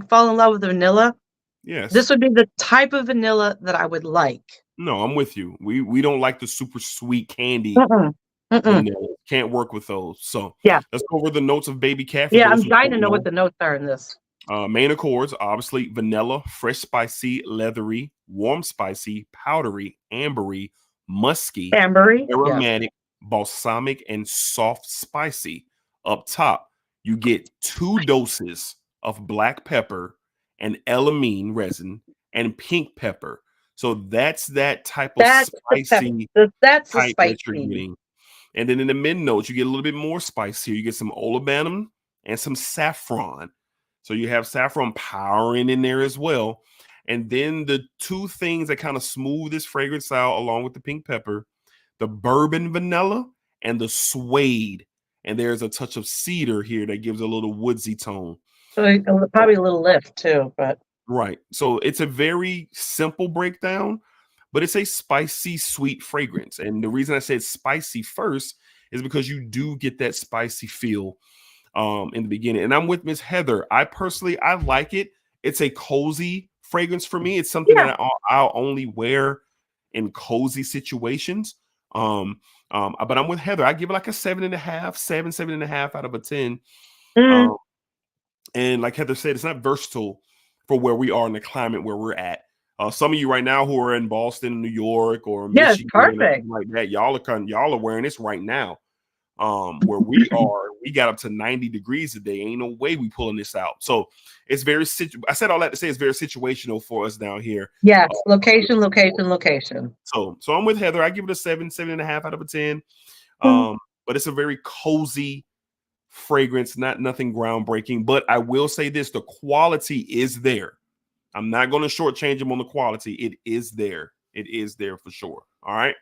fall in love with vanilla, Yes. this would be the type of vanilla that I would like. No, I'm with you. We don't like the super sweet candy Mm-mm, mm-mm. vanilla. Can't work with those. So Yeah, let's go over the notes of Babycat for yeah. those I'm who dying to don't know what know. the notes are in this. Main accords, obviously vanilla, fresh spicy, leathery, warm spicy, powdery, ambery, musky, Ambery, yeah. aromatic, balsamic, and soft spicy. Up top, you get 2 doses of black pepper and elamine resin and pink pepper. So that's that type of That's the pep. spicy That's the type that you're spicy. getting. And then in the mid notes, you get a little bit more spice here. You get some olibanum and some saffron. So you have saffron powering in there as well. And then the 2 things that kind of smooth this fragrance out, along with the pink pepper, the bourbon vanilla and the suede. And there's a touch of cedar here that gives a little woodsy tone. So So, probably a little lift too, but right. So it's a very simple breakdown, but it's a spicy, sweet fragrance. And the reason I said spicy first is because you do get that spicy feel in the beginning. And I'm with Miss Heather. I like it. It's a cozy fragrance for me. It's something yeah. that I'll only wear in cozy situations. But I'm with Heather. I give it like a 7.5, 7.5 out of a 10. Mm, Um, and like Heather said, it's not versatile for where we are in the climate where we're at. Some of you right now who are in Boston, New York, or yeah, it's Michigan, or perfect. something like that, y'all are wearing this right now. Where we are, we got up to 90 degrees today. Ain't no way we pulling this out. So it's very I said all that to say it's very situational for us down here. Yes, location, location, location. So I'm with Heather. I give it a 7.5 out of a 10. Mm, but it's a very cozy fragrance, nothing groundbreaking. But I will say this, the quality is there. I'm not going to shortchange them on the quality. It is there. It is there for sure. All right.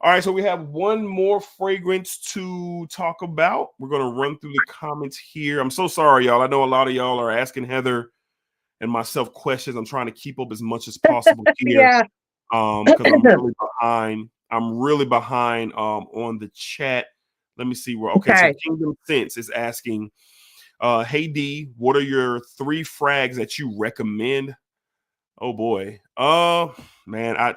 All right. So we have one more fragrance to talk about. We're going to run through the comments here. I'm so sorry, y'all. I know a lot of y'all are asking Heather and myself questions. I'm trying to keep up as much as possible here. Yeah. Because I'm really behind. I'm really behind on the chat. Let me see where. Okay. So Kingdom Sense is asking, hey D, what are your 3 frags that you recommend? Oh boy. Man, I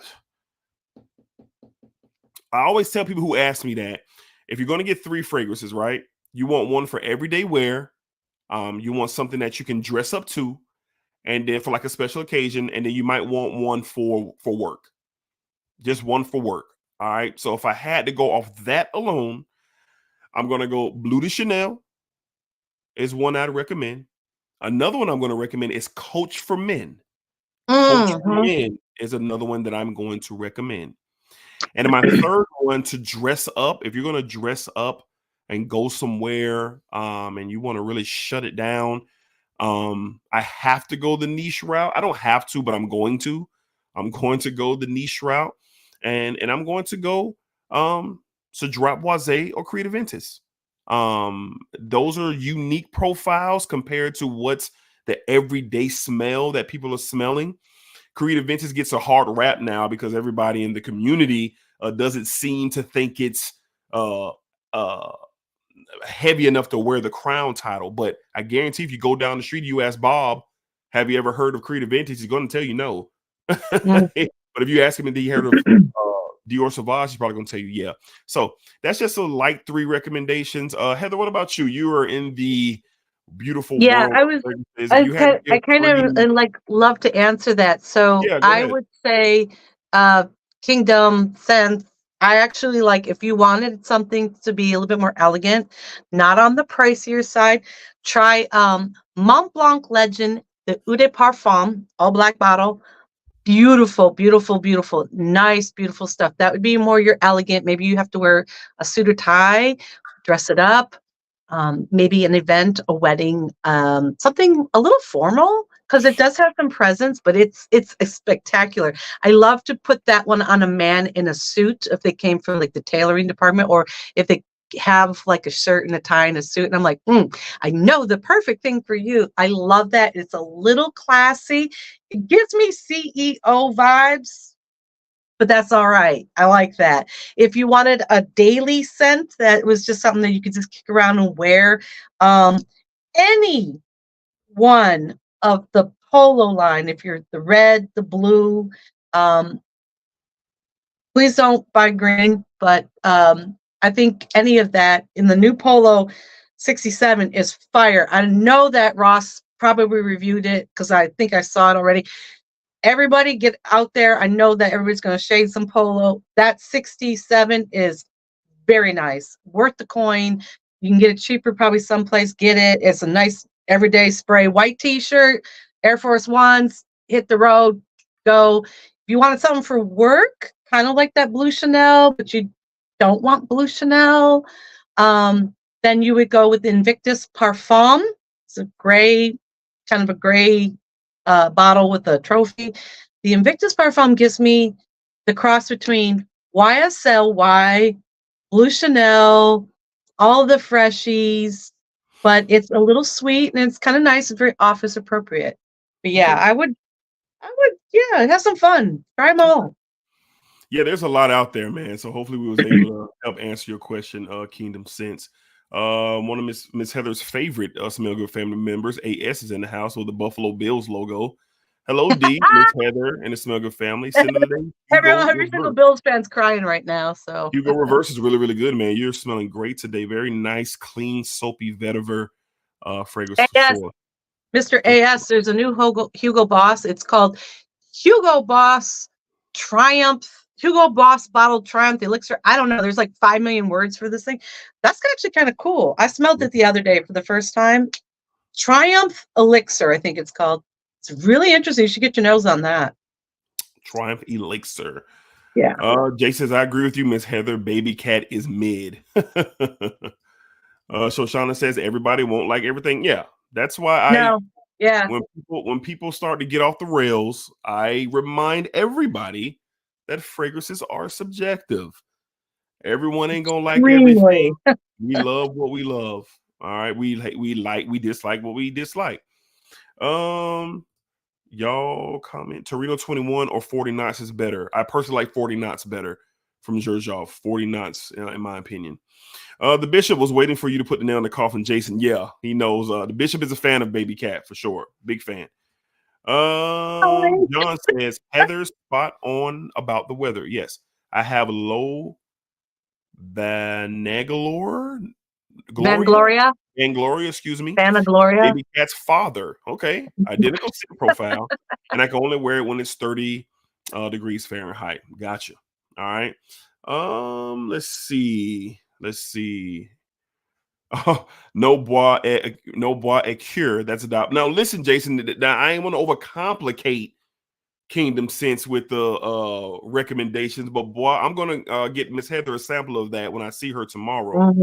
always tell people who ask me that if you're going to get 3 fragrances, right? You want one for everyday wear. You want something that you can dress up to, and then for like a special occasion, and then you might want one for work. Just one for work. All right. So if I had to go off that alone, I'm going to go Blue de Chanel is one I'd recommend. Another one I'm going to recommend is Coach for Men. Coach for Men is another one that I'm going to recommend. And my third one to dress up, if you're going to dress up and go somewhere and you want to really shut it down, I have to go the niche route. I don't have to, but I'm going to. I'm going to go the niche route. And I'm going to go Cedrat Boisé or Creed Aventus. Those are unique profiles compared to what's the everyday smell that people are smelling. Creed Aventus gets a hard rap now because everybody in the community doesn't seem to think it's heavy enough to wear the crown title. But I guarantee if you go down the street, you ask Bob, have you ever heard of Creed Aventus? He's going to tell you no. But if you ask him, did he heard of Dior Sauvage, he's probably going to tell you yeah. So that's just a light 3 recommendations. Heather, what about you? You are in the beautiful world. I kind of like love to answer that. So yeah, I would say Kingdom Sense. I actually like, if you wanted something to be a little bit more elegant, not on the pricier side, try Mont Blanc Legend, the Eau de Parfum, all black bottle. Beautiful, beautiful, beautiful, nice, beautiful stuff. That would be more your elegant. Maybe you have to wear a suit or tie, dress it up. Maybe an event, a wedding, something a little formal, because it does have some presence, but it's spectacular. I love to put that one on a man in a suit if they came from like the tailoring department, or if they have like a shirt and a tie and a suit, and I'm like, I know the perfect thing for you. I love that. It's a little classy. It gives me CEO vibes, but that's all right. I like that. If you wanted a daily scent that was just something that you could just kick around and wear, any one of the Polo line, if you're the red, the blue, please don't buy green, but I think any of that in the new Polo 67 is fire. I know that Ross probably reviewed it because I think I saw it already. Everybody get out there. I know that everybody's going to shade some Polo. That 67 is very nice. Worth the coin. You can get it cheaper probably someplace. Get it. It's a nice everyday spray. White t-shirt, Air Force Ones, hit the road, go. If you wanted something for work, kind of like that Blue Chanel, but you don't want Blue Chanel, then you would go with Invictus Parfum. It's a gray, kind of a gray bottle with a trophy. The Invictus Parfum gives me the cross between YSL, Blue Chanel, all the freshies, but it's a little sweet and it's kind of nice. It's very office appropriate. But yeah, I would, yeah, have some fun. Try them all. Yeah, there's a lot out there, man. So hopefully we was able to help answer your question, Kingdom Sense. One of Miss Heather's favorite Smell Good family members, AS, is in the house with the Buffalo Bills logo. Hello, D, Miss Heather, and the Smell Good family. Every single Bills fan's crying right now. So Hugo Reverse is really, really good, man. You're smelling great today. Very nice, clean, soapy vetiver fragrance for sure. Mr. AS, there's a new Hugo Boss. It's called Hugo Boss Triumph. Hugo Boss Bottled Triumph Elixir. I don't know. There's like 5 million words for this thing. That's actually kind of cool. I smelled it the other day for the first time. Triumph Elixir, I think it's called. It's really interesting. You should get your nose on that. Triumph Elixir. Yeah. Jay says, I agree with you, Miss Heather. Babycat is mid. Shoshana says everybody won't like everything. Yeah, that's why when people start to get off the rails, I remind everybody that fragrances are subjective. Everyone ain't gonna like everything. We love what we love. All right, we dislike what we dislike. Y'all comment Torino 21 or 40 knots is better. I personally like 40 knots better from Georgia. 40 knots, in my opinion. The Bishop was waiting for you to put the nail in the coffin, Jason. Yeah, he knows. The Bishop is a fan of Babycat for sure. Big fan. John says Heather's spot on about the weather. Yes, I have low Vangloria, excuse me. Vanagloria. Babycat's father. Okay, identical SIM profile, and I can only wear it when it's 30 degrees Fahrenheit. Gotcha. All right. Let's see. Oh, no bois et cure. That's adopt. Now listen, Jason. Now I ain't want to overcomplicate Kingdom Sense with the recommendations, but boy, I'm gonna get Miss Heather a sample of that when I see her tomorrow.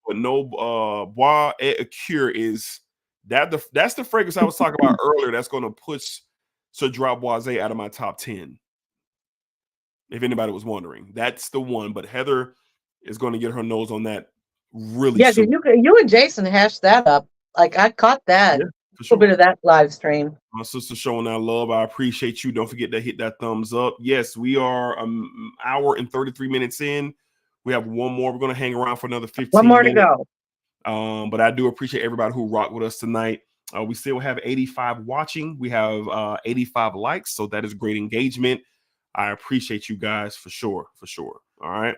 But no bois et cure is that's the fragrance I was talking about earlier. That's gonna push Sir Drop Boisé out of my top 10. If anybody was wondering, that's the one. But Heather is going to get her nose on that really soon. You and Jason hashed that up. Like I caught that. Yeah, a little bit of that live stream. My sister showing our love. I appreciate you. Don't forget to hit that thumbs up. Yes, we are an hour and 33 minutes in. We have one more. We're going to hang around for another 15 One more minutes. to go. But I do appreciate everybody who rocked with us tonight. We still have 85 watching. We have 85 likes. So that is great engagement. I appreciate you guys for sure. All right.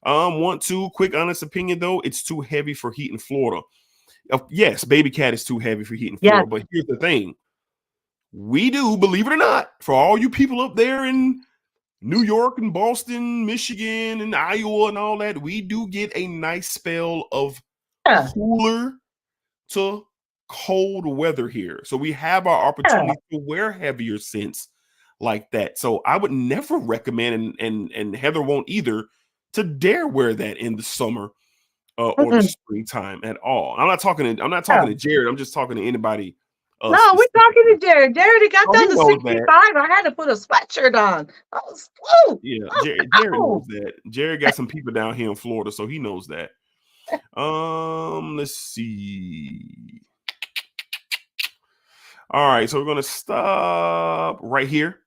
Quick honest opinion though. It's too heavy for heat in Florida. Yes, Babycat is too heavy for heat in Florida. But here's the thing. We do, believe it or not, for all you people up there in New York and Boston, Michigan and Iowa and all that, we do get a nice spell of cooler to cold weather here. So we have our opportunity to wear heavier scents like that. So I would never recommend, and Heather won't either, to dare wear that in the summer or the springtime at all. I'm not talking to Jared. I'm just talking to anybody. No, we're talking to Jared. Jared got down to 65. I had to put a sweatshirt on. Yeah, Jared knows that. Jared got some people down here in Florida, so he knows that. Let's see. All right, so we're gonna stop right here.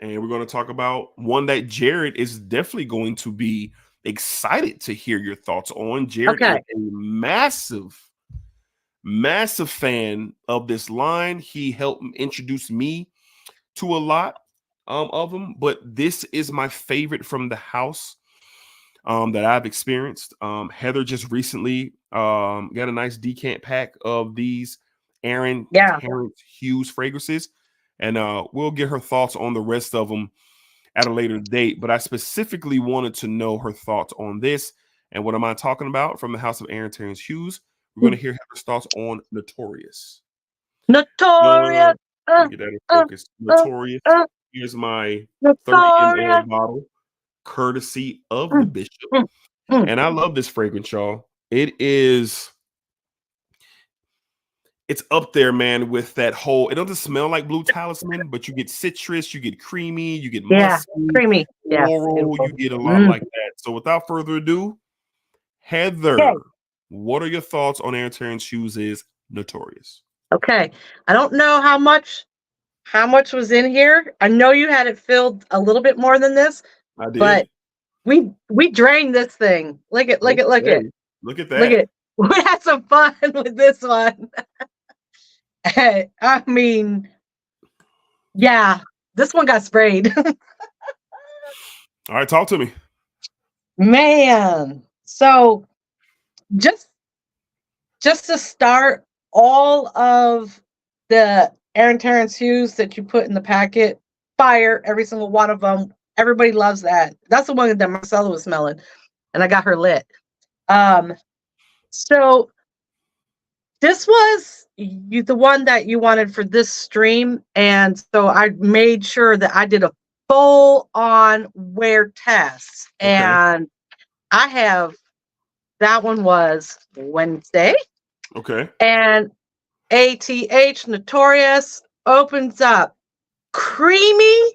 And we're going to talk about one that Jared is definitely going to be excited to hear your thoughts on. Jared is a massive fan of this line. He helped introduce me to a lot of them, but this is my favorite from the house that I've experienced. Heather just recently got a nice decant pack of these Aaron Terrence Hughes fragrances. And we'll get her thoughts on the rest of them at a later date. But I specifically wanted to know her thoughts on this. And what am I talking about? From the house of Aaron Terrence Hughes, we're going to hear Heather's thoughts on Notorious. Notorious. Get that in focus. Notorious. Here's my 30 ml bottle, courtesy of the Bishop. And I love this fragrance, y'all. It's up there, man, with that whole, it doesn't smell like blue Talisman, but you get citrus, you get creamy, you get musky, creamy, floral, you get a lot like that. So without further ado, Heather, what are your thoughts on Aaron Terrence Hughes' Notorious? Okay. I don't know how much was in here. I know you had it filled a little bit more than this. I did. But we drained this thing. Look at that. Look at that. We had some fun with this one. I mean, this one got sprayed. All right, talk to me. Man. So just to start, all of the Aaron Terrence Hughes that you put in the packet, fire, every single one of them. Everybody loves that. That's the one that Marcella was smelling, and I got her lit. So this was the one that you wanted for this stream, and so I made sure that I did a full on wear tests. Okay. And that one was Wednesday. Okay. And ATH Notorious opens up creamy.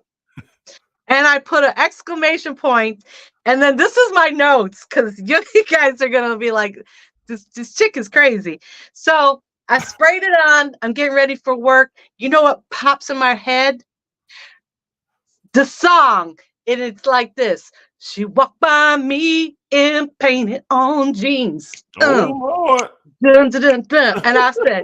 And I put an exclamation point. And then this is my notes, because you guys are going to be like, this chick is crazy. So I sprayed it on. I'm getting ready for work. You know what pops in my head? The song. And it's like this. She walked by me in painted on jeans. Oh, Lord. Dun, dun, dun, dun. And I said,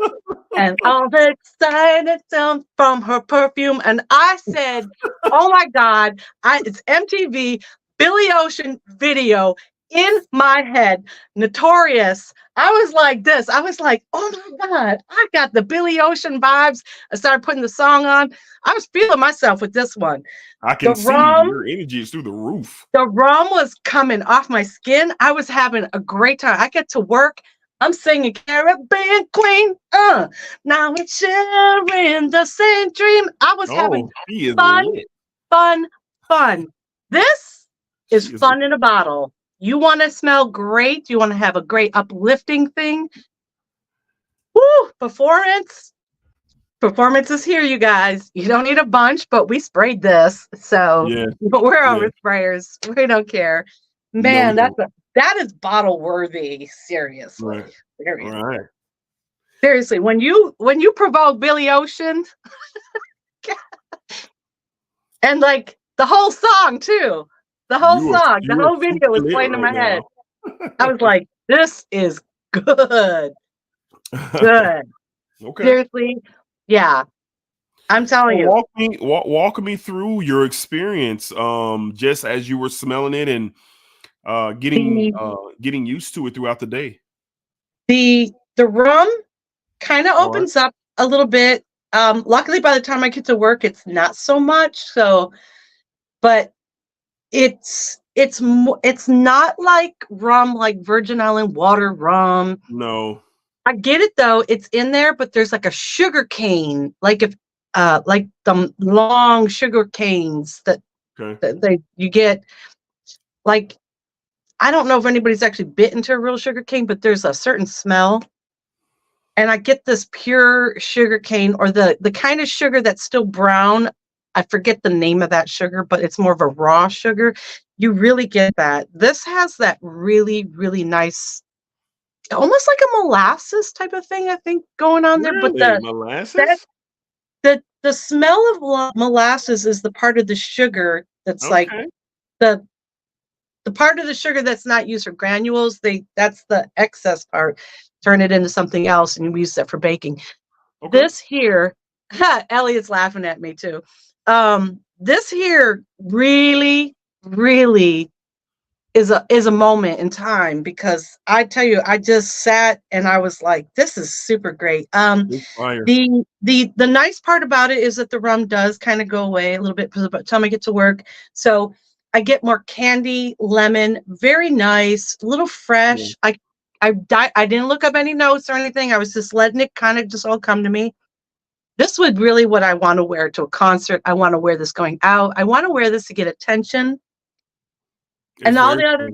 and all the excited sound from her perfume. And I said, oh my God, it's MTV Billy Ocean video in my head. Notorious. I was like this. I was like, oh my God, I got the Billy Ocean vibes. I started putting the song on. I was feeling myself with this one. I can see your energy is through the roof. The rum was coming off my skin. I was having a great time. I get to work. I'm singing Caribbean Queen. Now it's sharing the same dream. I was having fun. This is fun in a bottle. You want to smell great. You want to have a great uplifting thing. Woo! Performance is here, you guys. You don't need a bunch, but we sprayed this. So but we're over sprayers. We don't care. Man, that is bottle worthy. Seriously. Right. Seriously, when you provoke Billy Ocean and like the whole song too. The whole video was playing in my head. I was like, this is good. Good. Okay. Seriously. Yeah. I'm telling you. Walk me through your experience just as you were smelling it and getting used to it throughout the day. The rum kind of opens up a little bit. Luckily by the time I get to work it's not so much, so but it's not like rum, like Virgin Island water rum. No. I get it though. It's in there, but there's like a sugar cane, like if like the long sugar canes that you get. Like, I don't know if anybody's actually bit into a real sugar cane, but there's a certain smell. And I get this pure sugar cane, or the kind of sugar that's still brown. I forget the name of that sugar, but it's more of a raw sugar. You really get that. This has that really, really nice, almost like a molasses type of thing, I think, going on there. But molasses? The smell of molasses is the part of the sugar that's like the part of the sugar that's not used for granules. That's the excess part. Turn it into something else, and we use that for baking. This here, Elliot's laughing at me too. This here really, really is a moment in time, because I tell you, I just sat and I was like, this is super great. The nice part about it is that the rum does kind of go away a little bit by the time I get to work. So I get more candy, lemon, very nice, a little fresh. I didn't look up any notes or anything. I was just letting it kind of just all come to me. This would really what I want to wear to a concert. I want to wear this going out. I want to wear this to get attention. And all the other,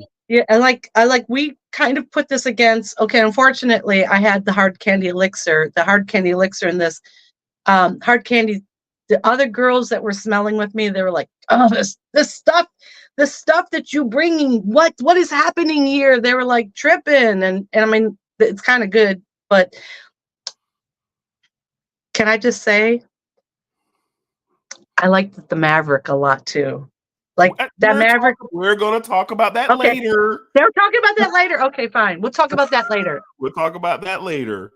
I like we kind of put this against, okay, unfortunately, I had the hard candy elixir in this hard candy. The other girls that were smelling with me, they were like, oh, this stuff that you bringing, what is happening here? They were like tripping. And I mean, it's kind of good, but can I just say, I liked the Maverick a lot too. Like that Maverick. We're going to talk about that later. They're talking about that later. Okay, fine. We'll talk about that later. We'll talk about that later.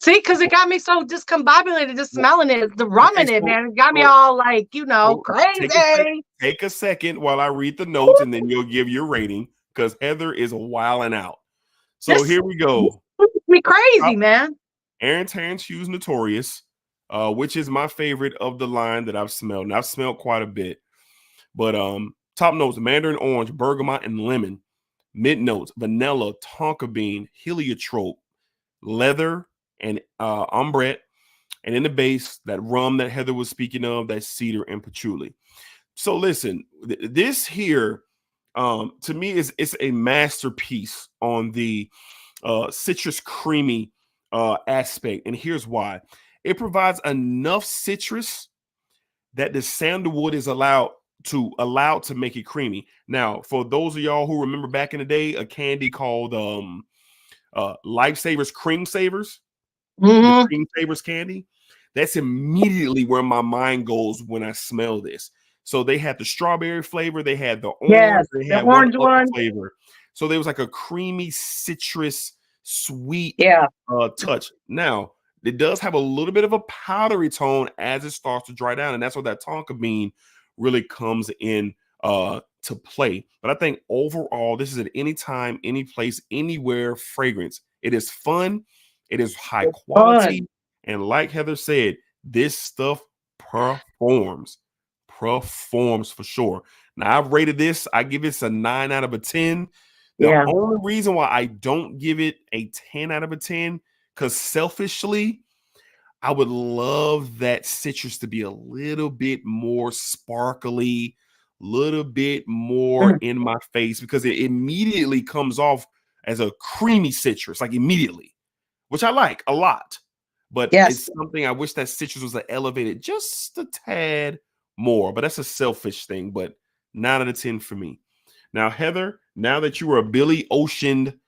See, because it got me so discombobulated just smelling it, the rum in it, man. It got me all like, crazy. Take a second while I read the notes, and then you'll give your rating, because Heather is wilding out. So here we go. It's me crazy, man. ATH Notorious, which is my favorite of the line that I've smelled. And I've smelled quite a bit. But top notes: mandarin orange, bergamot, and lemon. Mid notes: vanilla, tonka bean, heliotrope, leather, and ambrette, And in the base, that rum that Heather was speaking of, that cedar and patchouli. So listen, this here, to me, it's a masterpiece on the citrus creamy aspect. And here's why. It provides enough citrus that the sandalwood is allowed to make it creamy. Now, for those of y'all who remember back in the day, a candy called Lifesavers Cream Savers, the Cream Savers candy, that's immediately where my mind goes when I smell this. So they had the strawberry flavor, they had the orange, they had the orange one flavor. So there was like a creamy citrus sweet touch. Now, it does have a little bit of a powdery tone as it starts to dry down, and that's where that tonka bean really comes in to play. But I think overall, this is an anytime, any place, anywhere fragrance. It is fun, it is high quality, and like Heather said, this stuff performs for sure. Now, I've rated this, I give this a 9 out of a 10. The only reason why I don't give it a 10 out of a 10, because selfishly, I would love that citrus to be a little bit more sparkly, little bit more in my face, because it immediately comes off as a creamy citrus, like immediately, which I like a lot. But it's something I wish that citrus was elevated just a tad more. But that's a selfish thing. But 9 out of 10 for me. Now, Heather, now that you are Billy Oceaned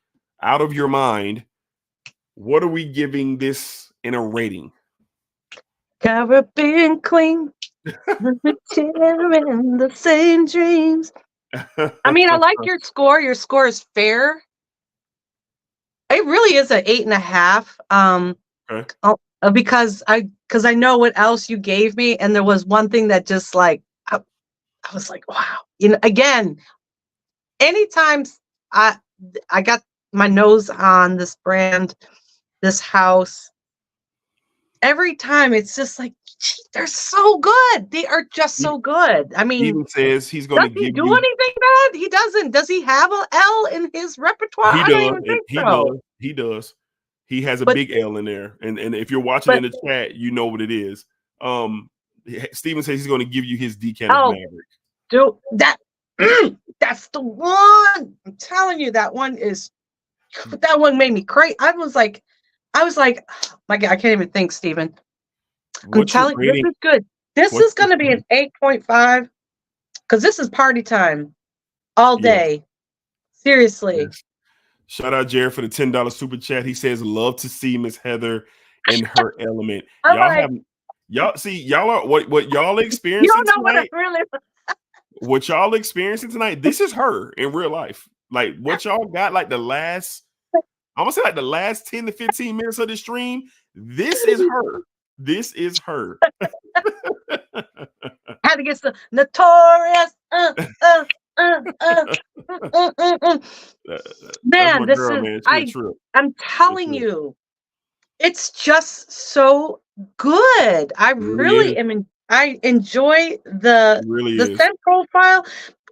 out of your mind, what are we giving this in a rating? Caribbean Queen, sharing the same dreams. I mean, I like your score. Your score is fair. It really is an 8.5. Because I know what else you gave me, and there was one thing that just like I was like, wow. You know, again, anytime I got my nose on this brand, this house, every time it's just like, they're so good. They are just so good. I mean, Steven says he's going to give you anything bad? He doesn't. Does he have an L in his repertoire? I don't even think so. He does. He has a big L in there. And if you're watching in the chat, you know what it is. Steven says he's going to give you his decanted Maverick. Dude, that's the one. I'm telling you, that one made me crazy. I was like, my God, I can't even think, Steven. I'm telling you, this is good. This is going to be an 8.5 because this is party time all day. Seriously. Yes. Shout out Jared for the $10 super chat. He says, love to see Miss Heather in her element. Y'all are what y'all experiencing tonight. What y'all experiencing tonight, this is her in real life. Like what y'all got, like I'm gonna say like the last 10 to 15 minutes of the stream. This is her. This is her. Had to get some Notorious. Man, this girl, is man. I'm telling you, it's just so good. I really am. I enjoy the scent profile.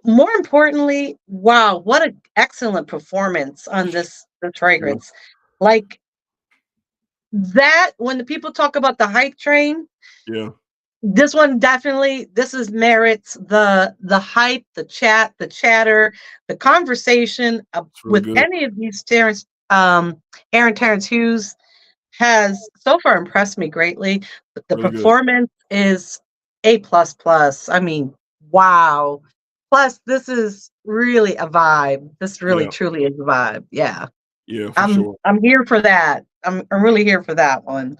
More importantly, wow, what an excellent performance on this fragrance. Like that, when the people talk about the hype train, this one definitely, merits the hype, the chat, the chatter, the conversation with any of these Aaron Terrence Hughes has so far impressed me greatly. The performance is A++. I mean, wow. Plus, this is really a vibe. This really truly is a vibe. Yeah. Yeah, for sure. I'm here for that. I'm really here for that one.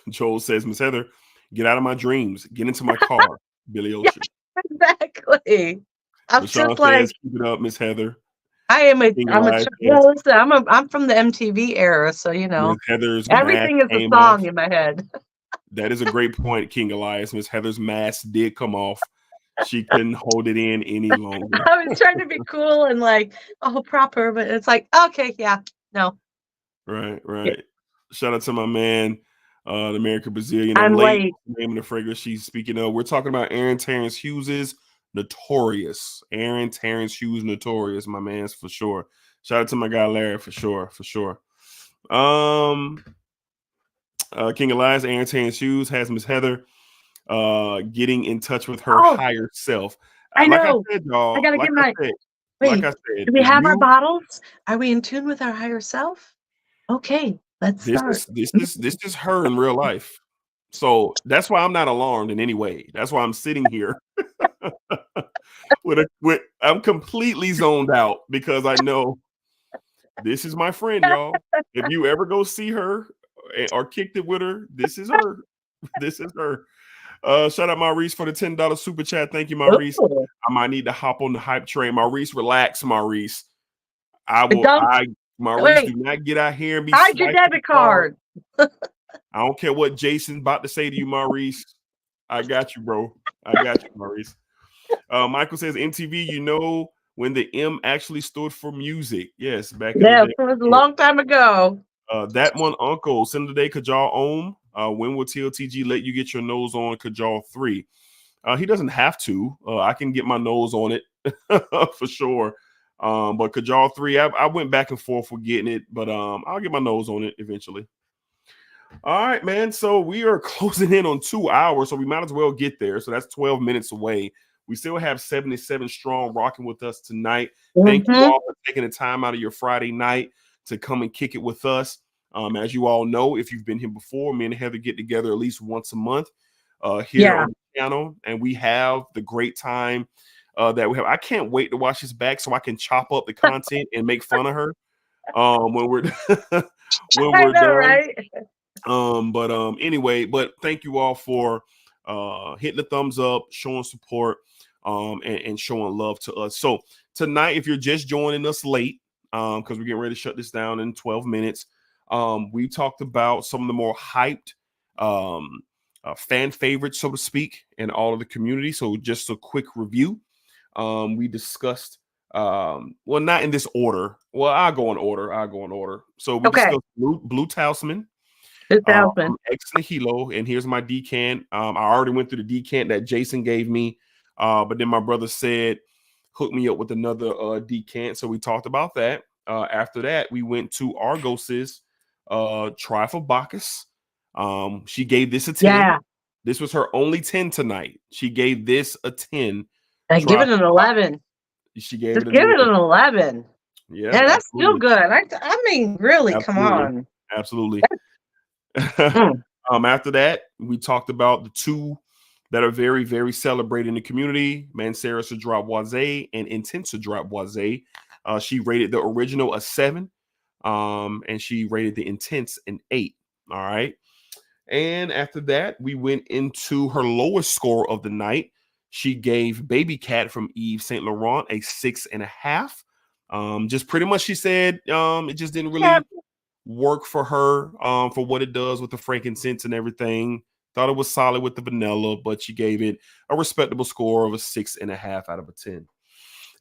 Joel says, Miss Heather, get out of my dreams. Get into my car. Billy Ocean. Exactly. I'm just like, keep it up, Miss Heather. I'm from the MTV era, so you know, everything is a song in my head. That is a great point, King Elias. Miss Heather's mask did come off. She couldn't hold it in any longer. I was trying to be cool and like, proper, but it's like, okay, no. Right. Yeah. Shout out to my man, the American Brazilian. I'm late. Name of the fragrance she's speaking of. We're talking about Aaron Terrence Hughes's Notorious. Aaron Terrence Hughes Notorious, my man's for sure. Shout out to my guy Larry for sure. King Elias, Aaron Tan Shoes has Miss Heather getting in touch with her Oh, higher self. I Like I know. said, I y'all, gotta get my. like Wait, I said, do we if have our you bottles? Are we in tune with our higher self? Okay, let's start. this is her in real life. So that's why I'm not alarmed in any way. That's why I'm sitting here with I'm completely zoned out because I know this is my friend, y'all. If you ever go see her or kicked it with her, this is her. This is her. Shout out Maurice for the $10 super chat. Thank you, Maurice. Ooh, I might need to hop on the hype train. Maurice, relax, Maurice. don't Maurice, wait. do not get out here and be Hide your swiping debit cards. card. I don't care what Jason's about to say to you, Maurice. I got you, bro. I got you, Maurice. Michael says MTV, you know when the M actually stood for music. Yes, back in the Yes, day. it was a long time ago. That one, Uncle, Senator Day, Kajal Ohm. When will TLTG let you get your nose on Kajal 3? He doesn't have to. I can get my nose on it for sure. But Kajal 3, I went back and forth with getting it, but I'll get my nose on it eventually. All right, man. So we are closing in on 2 hours, so we might as well get there. So that's 12 minutes away. We still have 77 strong rocking with us tonight. Thank you all for taking the time out of your Friday night to come and kick it with us. As you all know, if you've been here before, me and Heather get together at least once a month here on the channel, and we have the great time that we have. I can't wait to watch this back so I can chop up the content and make fun of her when we're when we're done. Right? Anyway, but thank you all for hitting the thumbs up, showing support, and showing love to us. So tonight, if you're just joining us late, because we're getting ready to shut this down in 12 minutes, we talked about some of the more hyped fan favorites, so to speak, in all of the community. So just a quick review. We discussed well, not in this order. Well, I'll go in order. So we discussed Blue Talisman. I'm ex nihilo, and here's my decant. I already went through the decant that Jason gave me, but then my brother said, hook me up with another decant. So we talked about that. After that, we went to Argos's Try for Bacchus. She gave this a 10. Yeah. This was her only 10 tonight. She gave this a 10. I give it an 11. She gave Just it give it an 11. Yeah, and that's still good. I mean, really, come on. Absolutely. After that, we talked about the two that are very, very celebrated in the community: Mancera to drop Boise and Intense to drop Boise. She rated the original a 7, and she rated the Intense an 8. All right. And after that, we went into her lowest score of the night. She gave Babycat from Yves Saint Laurent a 6.5. Just pretty much, she said it just didn't really work for her for what it does with the frankincense and everything. Thought it was solid with the vanilla, but she gave it a respectable score of a 6.5 out of a 10.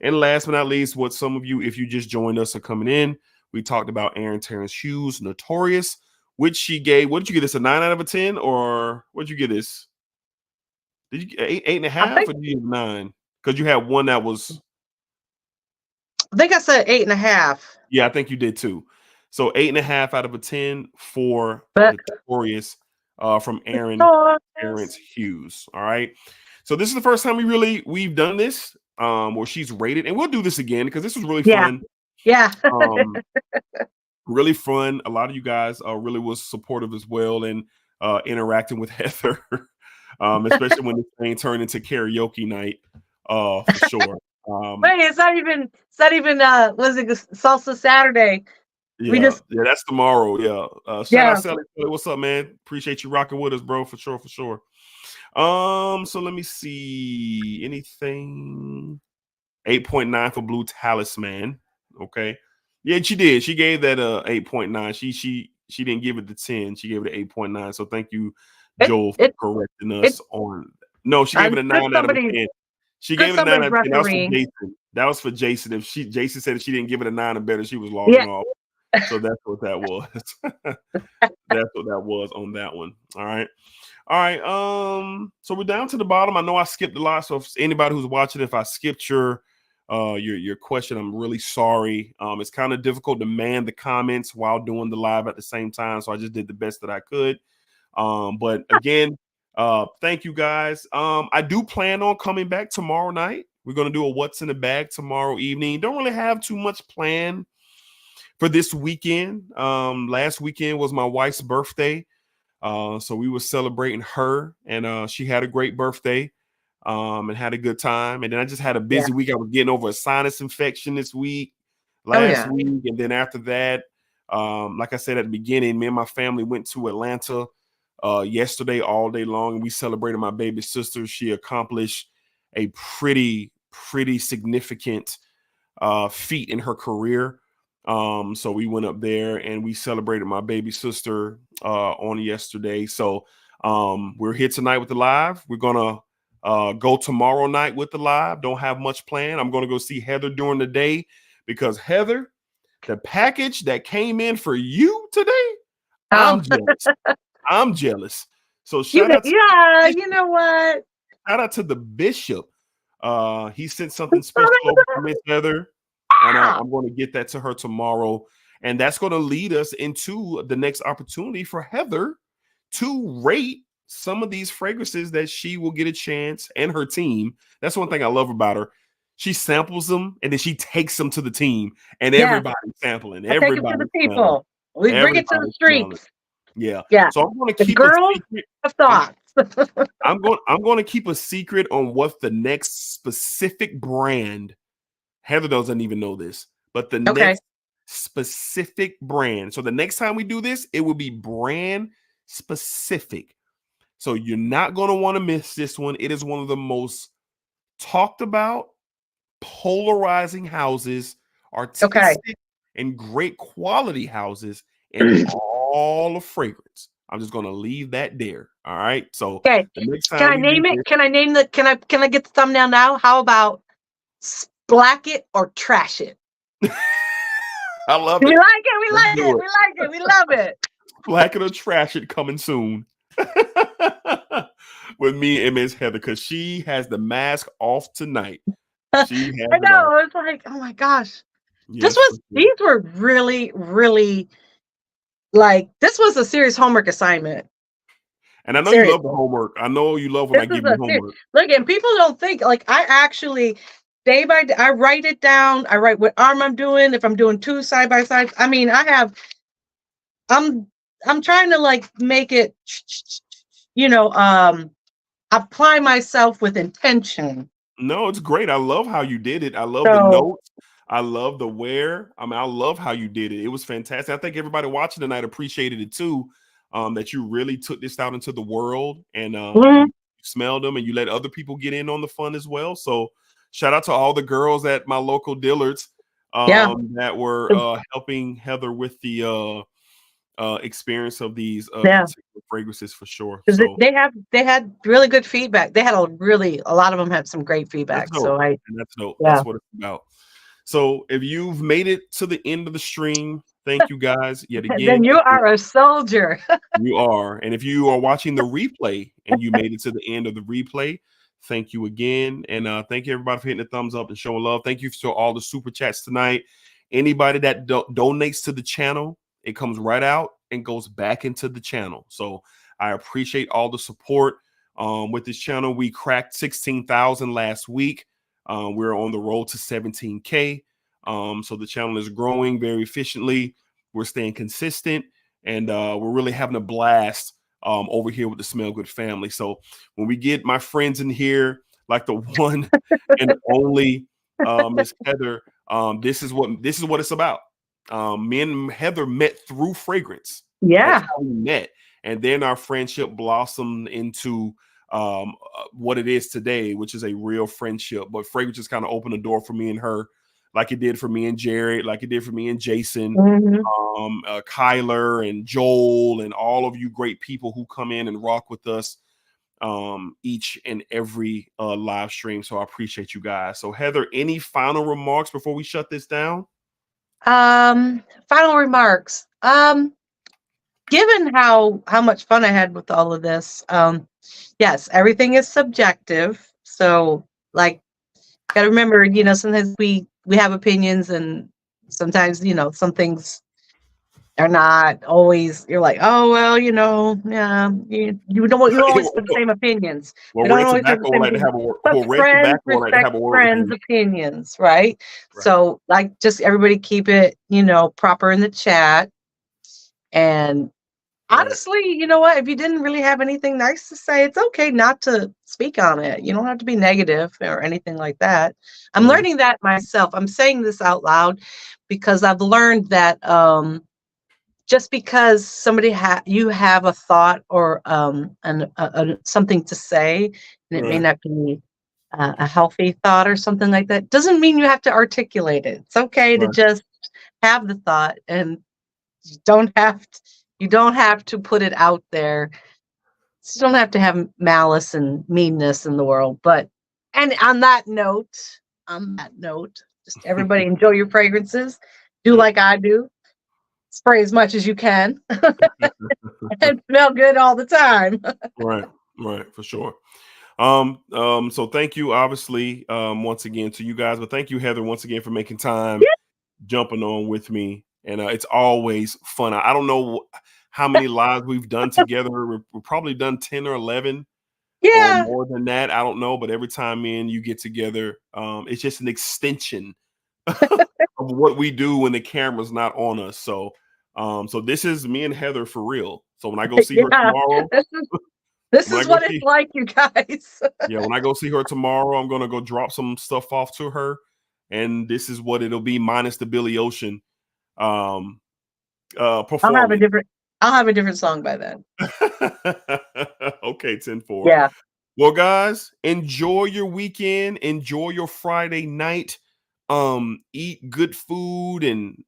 And last but not least, what some of you, if you just joined us, are coming in, we talked about Aaron Terrence Hughes, Notorious, which she gave. What did you get this, a 9 out of a 10, or what did you get this? Did you get 8.5 or did you get 9? Because you had one that was. I think I said 8.5. Yeah, I think you did too. So 8.5 out of a 10 for Notorious from Aaron Terrence Hughes. All right. So this is the first time we've done this where she's rated, and we'll do this again because this was really fun. Yeah. Really fun. A lot of you guys really was supportive as well and interacting with Heather, especially when this thing turned into karaoke night for sure. Wait, it's not even was it Salsa Saturday? Yeah, that's tomorrow. Yeah. Shout out Sally. What's up, man? Appreciate you rocking with us, bro. For sure. So let me see. Anything? 8.9 for Blue Talisman. Okay. Yeah, she did. She gave that 8.9. She didn't give it the 10. She gave it an 8.9. So thank you, Joel, for correcting us on. No, she gave it a 9 out of a 10. She gave it a 9 out of 10. That was for Jason. That was for Jason. If Jason said if she didn't give it a 9 or better, she was logging off. So that's what that was. That's what that was on that one. All right. So we're down to the bottom. I know I skipped a lot. So if anybody who's watching, if I skipped your question, I'm really sorry. It's kind of difficult to man the comments while doing the live at the same time. So I just did the best that I could. But again, thank you guys. I do plan on coming back tomorrow night. We're going to do a what's in the bag tomorrow evening. Don't really have too much planned for this weekend. Last weekend was my wife's birthday. So we were celebrating her, and she had a great birthday, and had a good time. And then I just had a busy week. I was getting over a sinus infection this week, last week. And then after that, like I said at the beginning, me and my family went to Atlanta yesterday all day long, and we celebrated my baby sister. She accomplished a pretty significant feat in her career. So we went up there and we celebrated my baby sister on yesterday. So we're here tonight with the live. We're gonna go tomorrow night with the live. Don't have much planned. I'm gonna go see Heather during the day, because Heather, the package that came in for you today, I'm jealous. I'm jealous. So shout out to you know what? Shout out to the bishop. He sent something special over to Miss Heather, and I'm going to get that to her tomorrow. And that's going to lead us into the next opportunity for Heather to rate some of these fragrances that she will get a chance, and her team. That's one thing I love about her. She samples them and then she takes them to the team, and everybody's sampling. Everybody to the people. We bring it to the streets. Yeah. Yeah. So I'm going to keep girls have thoughts. I'm going to keep a secret on what the next specific brand. Heather doesn't even know this, but the next specific brand. So the next time we do this, it will be brand specific. So you're not going to want to miss this one. It is one of the most talked about, polarizing houses, artistic and great quality houses in all of fragrance. I'm just going to leave that there. All right. So the next time can I name it? Can I name the? Can I get the thumbnail now? How about black it or trash it? I love it. We like it. We like it. We like it. We love it. Black it or trash it, coming soon. With me and Miss Heather, because she has the mask off tonight. I know. It's like, oh my gosh. Yes, these were really, really, like, this was a serious homework assignment. And I know you love the homework. I know you love when I give you homework. Look, and people don't think, like, I actually, day by day, I write it down. I write what arm I'm doing. If I'm doing two side by side, I mean, I'm trying to, like, make it, apply myself with intention. No, it's great. I love how you did it. I love the notes. I love the wear. I mean, I love how you did it. It was fantastic. I think everybody watching tonight appreciated it too. That you really took this out into the world, and you smelled them, and you let other people get in on the fun as well. So shout out to all the girls at my local Dillard's that were helping Heather with the experience of these fragrances, for sure. So they had really good feedback. They had a lot of them had some great feedback. That's dope. That's what it's about. So if you've made it to the end of the stream, thank you guys yet again. Then you are a soldier. You are. And if you are watching the replay and you made it to the end of the replay, thank you again. And thank you everybody for hitting the thumbs up and showing love. Thank you to all the super chats tonight. Anybody that donates to the channel, it comes right out and goes back into the channel. So I appreciate all the support with this channel. We cracked 16,000 last week. We're on the road to 17K. So the channel is growing very efficiently. We're staying consistent, and we're really having a blast over here with the Smell Good family. So when we get my friends in here, like the one and only Miss Heather, this is what it's about. Me and Heather met through fragrance. Yeah, that's how we met, and then our friendship blossomed into what it is today, which is a real friendship. But fragrance just kind of opened the door for me and her, like it did for me and Jared, like it did for me and Jason, Kyler and Joel, and all of you great people who come in and rock with us each and every live stream. So I appreciate you guys. So Heather, any final remarks before we shut this down? Final remarks. Given how much fun I had with all of this, yes, everything is subjective. So, like, gotta remember, sometimes we have opinions, and sometimes, some things They're not always. You're like, oh well, yeah. You don't always have the same opinions. Well, We don't Red always have Tobacco the would same like to opinions. have a word. But Well, Red friends Tobacco would like to respect have a word with friends' you. opinions, right? Right. So like, just everybody keep it, proper in the chat. And Right. honestly, you know what? If you didn't really have anything nice to say, it's okay not to speak on it. You don't have to be negative or anything like that. I'm learning that myself. I'm saying this out loud because I've learned that just because you have a thought or something to say, and it may Right. not be a healthy thought or something like that, doesn't mean you have to articulate it. It's okay to Right. just have the thought, and you don't have to put it out there. You don't have to have malice and meanness in the world. And on that note, just everybody enjoy your fragrances. Do Yep. like I do. Spray as much as you can and smell good all the time. Right. Right. For sure. So thank you, obviously, once again to you guys, but thank you, Heather, once again for making time, jumping on with me. And it's always fun. I don't know how many lives we've done together. We've probably done 10 or 11 or Yeah. more than that. I don't know, but every time me and you get together, it's just an extension of what we do when the camera's not on us. So this is me and Heather for real. So when I go see her Yeah. tomorrow, This when I is go what it's see, like, you guys. yeah, when I go see her tomorrow, I'm gonna go drop some stuff off to her, and this is what it'll be minus the Billy Ocean I'll have a performance. different I'll have a different song by then. Okay, 10-4. Yeah. Well, guys, enjoy your weekend, enjoy your Friday night. Eat good food and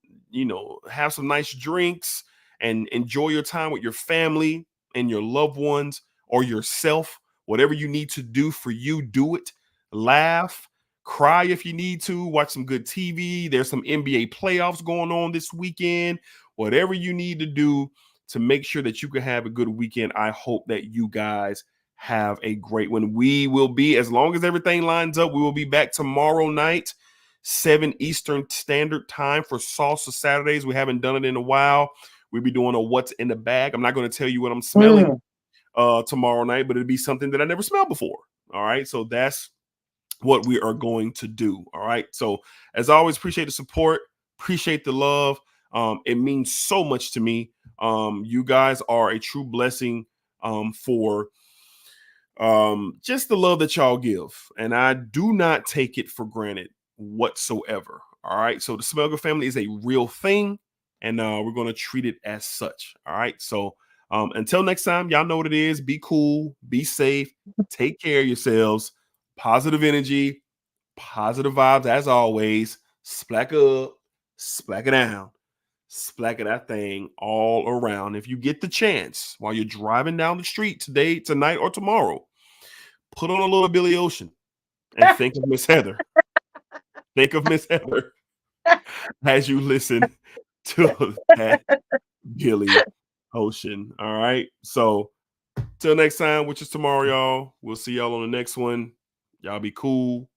have some nice drinks and enjoy your time with your family and your loved ones or yourself. Whatever you need to do for you, do it. Laugh, cry if you need to, watch some good TV. There's some NBA playoffs going on this weekend. Whatever you need to do to make sure that you can have a good weekend. I hope that you guys have a great one. We will be, as long as everything lines up, we will be back tomorrow night, 7 Eastern Standard Time for Salsa Saturdays. We haven't done it in a while. We'll be doing a what's in the bag. I'm not going to tell you what I'm smelling tomorrow night, but it'll be something that I never smelled before. All right. So that's what we are going to do. All right. So as always, appreciate the support, appreciate the love. It means so much to me. You guys are a true blessing for just the love that y'all give. And I do not take it for granted whatsoever. All right. So the Smelger family is a real thing, and we're going to treat it as such. All right. So until next time, y'all know what it is. Be cool, be safe, take care of yourselves, positive energy, positive vibes as always. Splack up, splack it down, splack it that thing all around. If you get the chance while you're driving down the street today, tonight, or tomorrow, put on a little Billy Ocean and think of Miss Heather. Think of Miss Heather as you listen to that Billy Ocean. All right. So till next time, which is tomorrow, y'all. We'll see y'all on the next one. Y'all be cool.